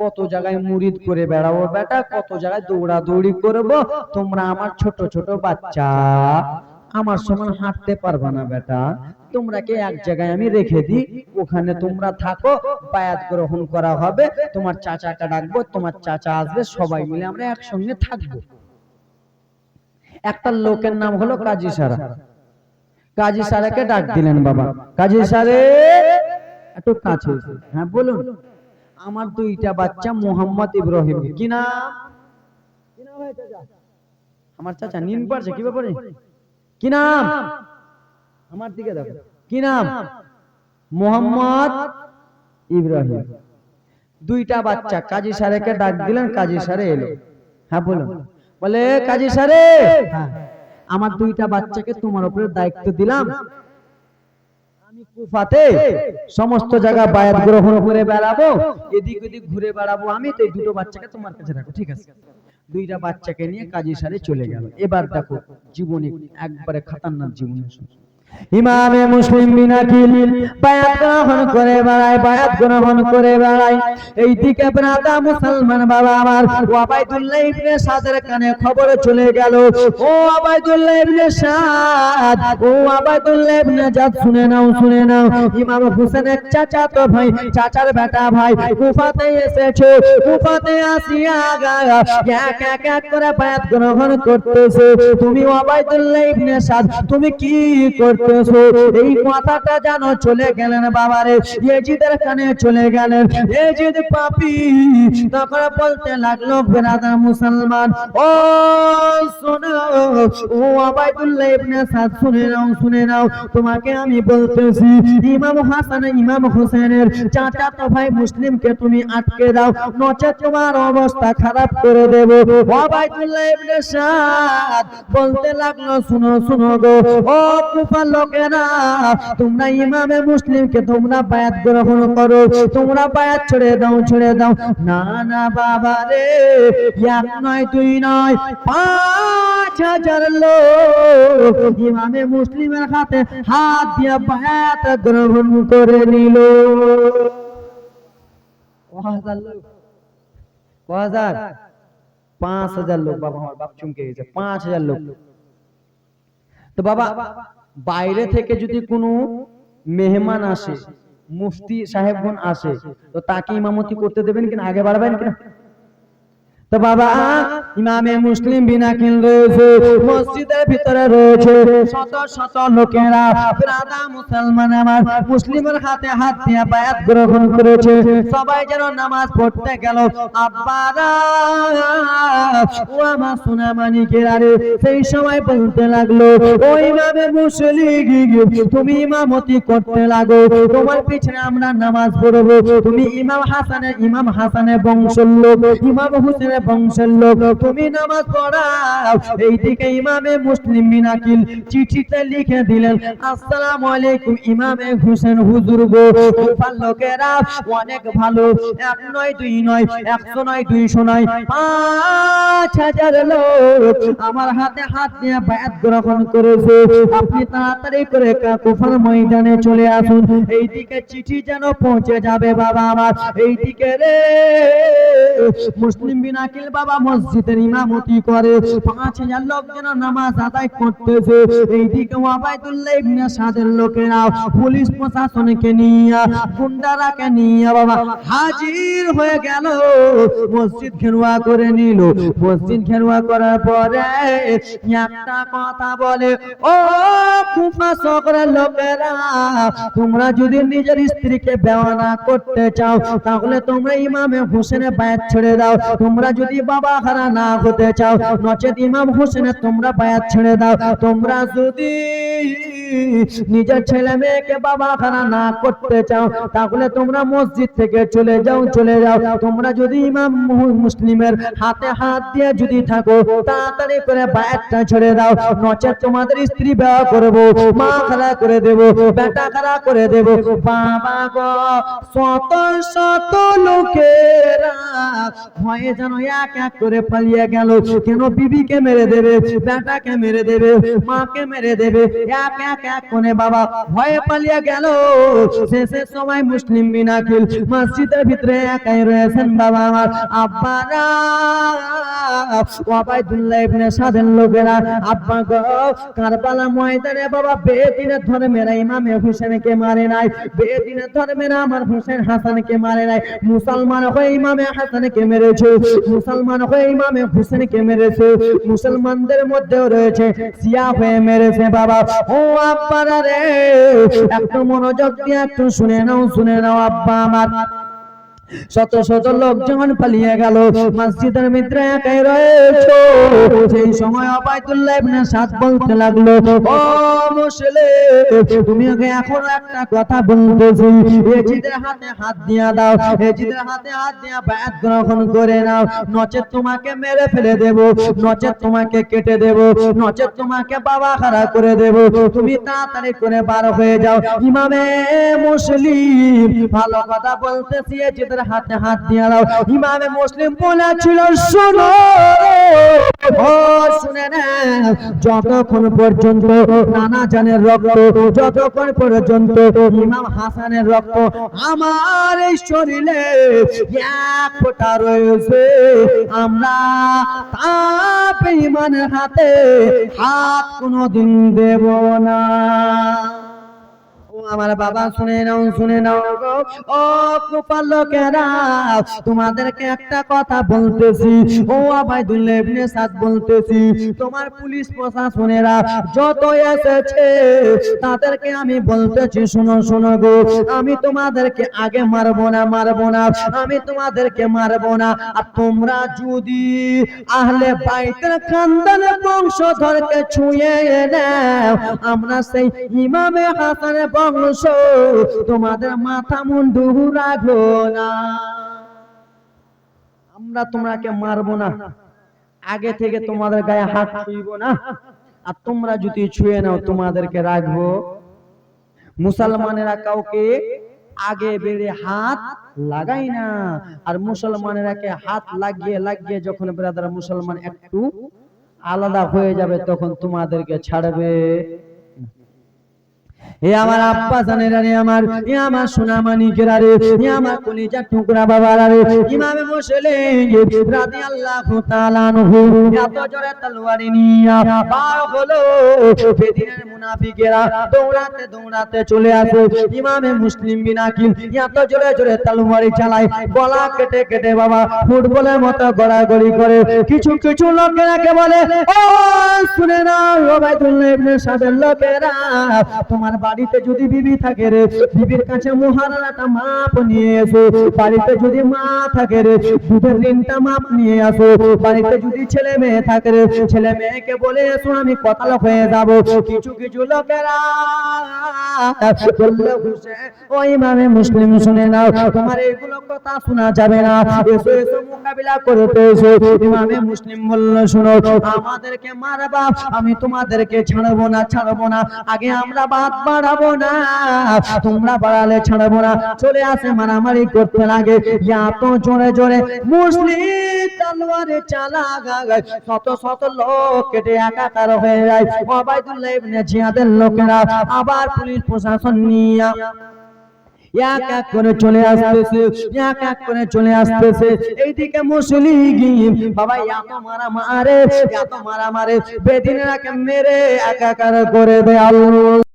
কত জায়গায় মুরিদ করে বেড়াবো বেটা, কত জায়গায় দৌড়াদৌড়ি করব। তোমরা আমার ছোট ছোট বাচ্চা, আমার সমান হাঁটতে পারবা না বেটা, তোমরাকে এক জায়গায় আমি রেখে দিই, ওখানে তোমরা থাকো, বায়াত গ্রহণ করা হবে, তোমার চাচাকে ডাকবো, তোমার চাচা আসবে, সবাই মিলে আমরা একসঙ্গে থাকবো। একটা লোকের নাম হলো কাজী সারা। কাজী সারাকে ডাক দিলেন। বাবা কাজী সারে একটু কাছে, হ্যাঁ বলুন, আমার দুইটা বাচ্চা মোহাম্মদ ইব্রাহিম। কি নাম? আমার চাচা নিন পারছে কি ব্যাপারে, কি নাম? আমার দিকে দেখো, কি নাম? মোহাম্মদ ইব্রাহিম। দুইটা বাচ্চা কাজী সারেকে ডাক দিলেন। কাজী সারে এলো। হ্যাঁ বলুন। বলে, কাজী সারে, আমার দুইটা বাচ্চাকে তোমার উপরে দায়িত্ব দিলাম, আমি কুফাতে সমস্ত জায়গা বায়াত গ্রহণ করে বেড়াবো, এদিক ওদিক ঘুরে বেড়াবো আমি, তো এই দুটো বাচ্চাকে তোমার কাছে রাখো। ঠিক আছে। দুইটা বাচ্চাকে নিয়ে কাজী সারে চলে গেল। এবার দেখো জীবনী একবারে খতরনাক জীবনী। ইমামে মুসলিম বিন আকিল বায়াত গ্রহণ করে বেড়ায়, বায়াত গ্রহণ করে বেড়ায়। এইদিকে ব্রাদা মুসলমান বাবা আমার ওবাইদুল্লাহ ইবনে সাদের কানে খবর চলে গেল। ও ওবাইদুল্লাহ ইবনে সাদ, ও ওবাইদুল্লাহ ইবনে জাদ, শুনে নাও শুনে নাও, ইমাম হোসেনের চাচা তো ভাই, চাচার বেটা ভাই কুফাতে এসেছে। কুফাতে আসিয়া এক এক এক করে বায়াত গ্রহণ করতেছে। তুমি ওবাইদুল্লাহ ইবনে সাদ, তুমি কি করতেছো? এই কথাটা জানো চলে গেলেন বাবারে ইয়েজিদের কানে চলে গেলেন। ইয়েজিদ পাপী তখন বলতে লাগলো, ব্রাদার মুসলমান, ও শোনো, ও ওবাইদুল্লাহ ইবনে সাদ, শুনে নাও শুনে নাও, তোমাকে আমি বলতেছি, ইমাম হাসান ইমাম হোসেনের চাচাতো ভাই মুসলিমকে তুমি আটকে দাও, নচেৎ তোমার অবস্থা খারাপ করে দেব। ওবাইদুল্লাহ ইবনে সাদ বলতে লাগলো, শুনো শুনো গো, ও কুফার লোকেরা, তোমরা ইমামে মুসলিমকে তোমরা বায়াত গ্রহণ করো, তোমরা বায়াত ছেড়ে দাও ছেড়ে দাও। না না বাবা রে, এক নয় দুই নয়, 5000 লোক ইমামে মুসলিমের হাতে হাত দিয়ে বায়াত গ্রহণ করে নিল। 5000 লোক, 5000 লোক। বাবা আমার বাপ চমকে গেছে, 5000 লোক। তো বাবা বাইরে থেকে যদি কোনো মেহমান আসে, মুফতি সাহেবগণ আসে, তো তাকে ইমামতি করতে দেবেন কিনা, আগে বাড়বেন কিনা? তো বাবা ইমামে মুসলিম বিন আকিল রয়েছে, মসজিদের ভিতরে রয়েছে শত শত লোকেরা, ব্রাদা মুসলমান আমার মুসলিমের হাতে হাত দিয়ে বায়াত গ্রহণ করেছে। সবাই যেন নামাজ পড়তে গেল। আব্বারা ও আমার সোনামানিকেরা রে, সেই সময় বলতে লাগলো, ও ইমামে মুসলিম, তুমি ইমামতি করতে লাগো, তোমার পিছনে আমরা নামাজ পড়বো। তুমি ইমাম হাসানের বংশের লোক, ইমাম হোসেনের বংশের লোক, তুমি নামাজ পড়াও। এইদিকে ইমামে মুসলিম বিন আকিল চিঠিতে লিখে দিলেন, আসসালামু আলাইকুম ইমামে হোসেন হুজুর গো, কুফার লোকেরা অনেক ভালো, 1 নয় 2 নয়, 100 নয় 200 নয়, 5000 লোক আমার হাতে হাত দিয়ে বায়াত গ্রহণ করেছে। আপনি তাড়াতাড়ি করে কুফার ময়দানে চলে আসুন। এইদিকে চিঠি যেন পৌঁছে যাবে বাবা আমার। এইদিকে রে মুসলিম বিন আকিল বাবা মসজিদের ইমামতি করে, 5000 লোক যেন নামাজ আদায় করতেছে। এইদিকে ওবাইদুল্লাহ ইবনে সাদের লোকেরা পুলিশ প্রশাসনকে নিয়ে, গুন্ডারাকে নিয়ে বাবা হাজির হয়ে গেল, মসজিদ ঘেরুয়া করে নিল। মসজিদ ঘেরুয়া করার পরে একটা কথা বলে, ও কুফা শহরের লোকেরা, তোমরা যদি নিজের স্ত্রীকে বেওয়ানা করতে চাও, তাহলে তোমরা ইমামে হোসেনের বায়াত ছেড়ে দাও। তোমরা যদি বাবা হারা না হতে চাও, নচেত ইমাম হোসেনের তোমরা বায়াত ছেড়ে দাও। তোমরা যদি নিজের ছেলে মেয়েকে বাবা খানা না করতে চাও তাহলে তোমরা মসজিদ থেকে চলে যাও তোমরা যদি ইমাম মুসলিমের হাতে হাত দিয়ে যদি থাকো তাড়াতাড়ি করে বায়াতটা ছেড়ে দাও, নচেত তোমাদের স্ত্রী বিবাহ করবো, মা খারাপ করে দেবো, বেটা খারাপ করে দেবো। বাবা গো, শত শত লোকেরা ভয়ে যেন এক এক করে পালিয়ে গেল, কেন বিবিকে মেরে দেবে, বেটাকে মেরে দেবে, মাকে মেরে দেবে, এক এক এক করে বাবা ভয়ে পালিয়ে গেল। শেষের সময় মুসলিম বিনাকিল মসজিদের ভিতরে একাই রয়েছেন। বাবা আমার আব্বারা ওবাইদুল্লাহ ইবনে সাদের লোকেরা আব্বা গো, কারবালা ময়দানে বাবা বেদিনের ধর্মেরা ইমামে হোসেনকে মারে নাই, বেদিনের ধর্মেরা আমার হোসেন হাসানকে মারে নাই, মুসলমান হয়ে ইমামে হাসানকে মেরেছে, মুসলমান হয়ে ইমামে হোসেনকে মেরেছে, মুসলমানদের মধ্যেও রয়েছে শিয়া হয়ে মেরেছে। বাবা ও আব্বারা রে, একটু মনোযোগ দিয়ে একটু শুনে নাও আব্বা আমার। শত শত লোক যখন পালিয়ে গেল, মসজিদের ভিতরে একাই রয়েছে। সেই সময় ওবাইদুল্লাহ ইবনে সাদ বলতে লাগলো, ও মুসলিম, তুমি ওকে এখন একটা কথা বলতেছি, এজিদের হাতে হাত দিয়া দাও, এজিদের হাতে হাত দিয়া বায়াত গ্রহণ করে নাও, নচেত তোমাকে মেরে ফেলে দেব, নচেত তোমাকে কেটে দেব, নচেত তোমাকে বাবা খারাপ করে দেব, তুমি তাড়াতাড়ি করে বার হয়ে যাও। ইমামে মুসলিম ভালো কথা বলতেছি, এজিদের হাতে হাত দিয়ে দাও। ইমামে মুসলিম বলেছিল, শোনো ও শুনে না, যতক্ষণ পর্যন্ত নানা জানের রক্ত, যতক্ষণ পর্যন্ত ইমাম হাসানের রক্ত আমার এই শরীরে এক ফোঁটা রয়েছে, আমরা তাপ ইমানের হাতে হাত কোনোদিন দেব না। আমার বাবা শুনে নাও গো, ও কুফার লোকেরা, তোমাদেরকে একটা কথা বলতেছি, ও ওবাইদুল্লাহ ইবনে সাদ বলতেছি, তোমার পুলিশ প্রশাসনেরা যত এসেছে তাদেরকে আমি বলতেছি, শোনো গো, আমি তোমাদেরকে আগে মারবো না, আমি তোমাদেরকে মারবো না। আর তোমরা যদি আহলে বাইতের খানদানের বংশধরকে ছুঁয়ে নাও, আমরা সেই ইমামে হাসানের বংশ, তোমাদের মাথা মুন্ডু রাখবো না, আমরা তোমাকে মারবো না, আগে থেকে তোমাদের গায়ে হাত ছুঁইব না, আর তোমরা যদি ছুঁয়ে নাও তোমাদেরকে রাখবো। মুসলমানেরা কাউকে আগে বেড়ে হাত লাগাই না, আর মুসলমানেরাকে হাত লাগিয়ে যখন ব্রাদার মুসলমান একটু আলাদা হয়ে যাবে তখন তোমাদেরকে ছাড়বে। এ আমার আব্বা জানেরা রে, আমার সোনা মানিকেরা রে, আমার কলিজার টুকরা বাবারা রে, ইমামে মুসলিম রাদিয়াল্লাহু তাআলা আনহু এত জোরে তলোয়ারি নিয়া পার হলো, বেদিনের মুনাফিকেরা দৌড়াতে চলে আসে, ইমামে মুসলিম বিনাকিল এত জোরে তলোয়ারি চালায়, গলা কেটে বাবা ফুটবলের মতো গড়াগড়ি করে। কিছু লোকেরাকে বলে, ও শুনে না ওবাইদুল্লাহ ইবনে সাদের লোকেরা, তোমার বাড়িতে যদি বিবি থাকে রে, বিবির কাছে মুহারাটা মাপ নিয়ে এসো, বাড়িতে যদি মা থাকে রে, দুধের ঋণটা মাপ নিয়ে আসো, বাড়িতে যদি ছেলে মেয়ে থাকে রে, ছেলে মেয়েকে বলে এসো আমি কতাল হয়ে যাব। কিছু লোকেরা বললে ও ইমামে মুসলিম শুনে নাও, তোমার এইগুলো কথা শোনা যাবে না, এসো মোকাবিলা করতে এসো। ইমামে মুসলিম বলল, শোনো, আমাদেরকে মারবা, আমি তোমাদেরকে ছাড়বো না, আগে আমরা বাদ বাড়াবো না, তোমরা বাড়ালে ছাড়বো না। চলে আসে মারামারি করতে লাগে, এত জোরে মুসলিম তলোয়ারে চালায়, শত লোক কেটে একাকার হয়ে যায়। ওবাইদুল্লাহ ইবনে জিয়াদের লোকেরা আবার পুলিশ প্রশাসন নিয়ে এক এক করে চলে আসতেছে, এইদিকে মুসলিম বাবা এত মারা মারে, বেদিনেরাকে মেরে একাকার করে দেয়। আল্লাহ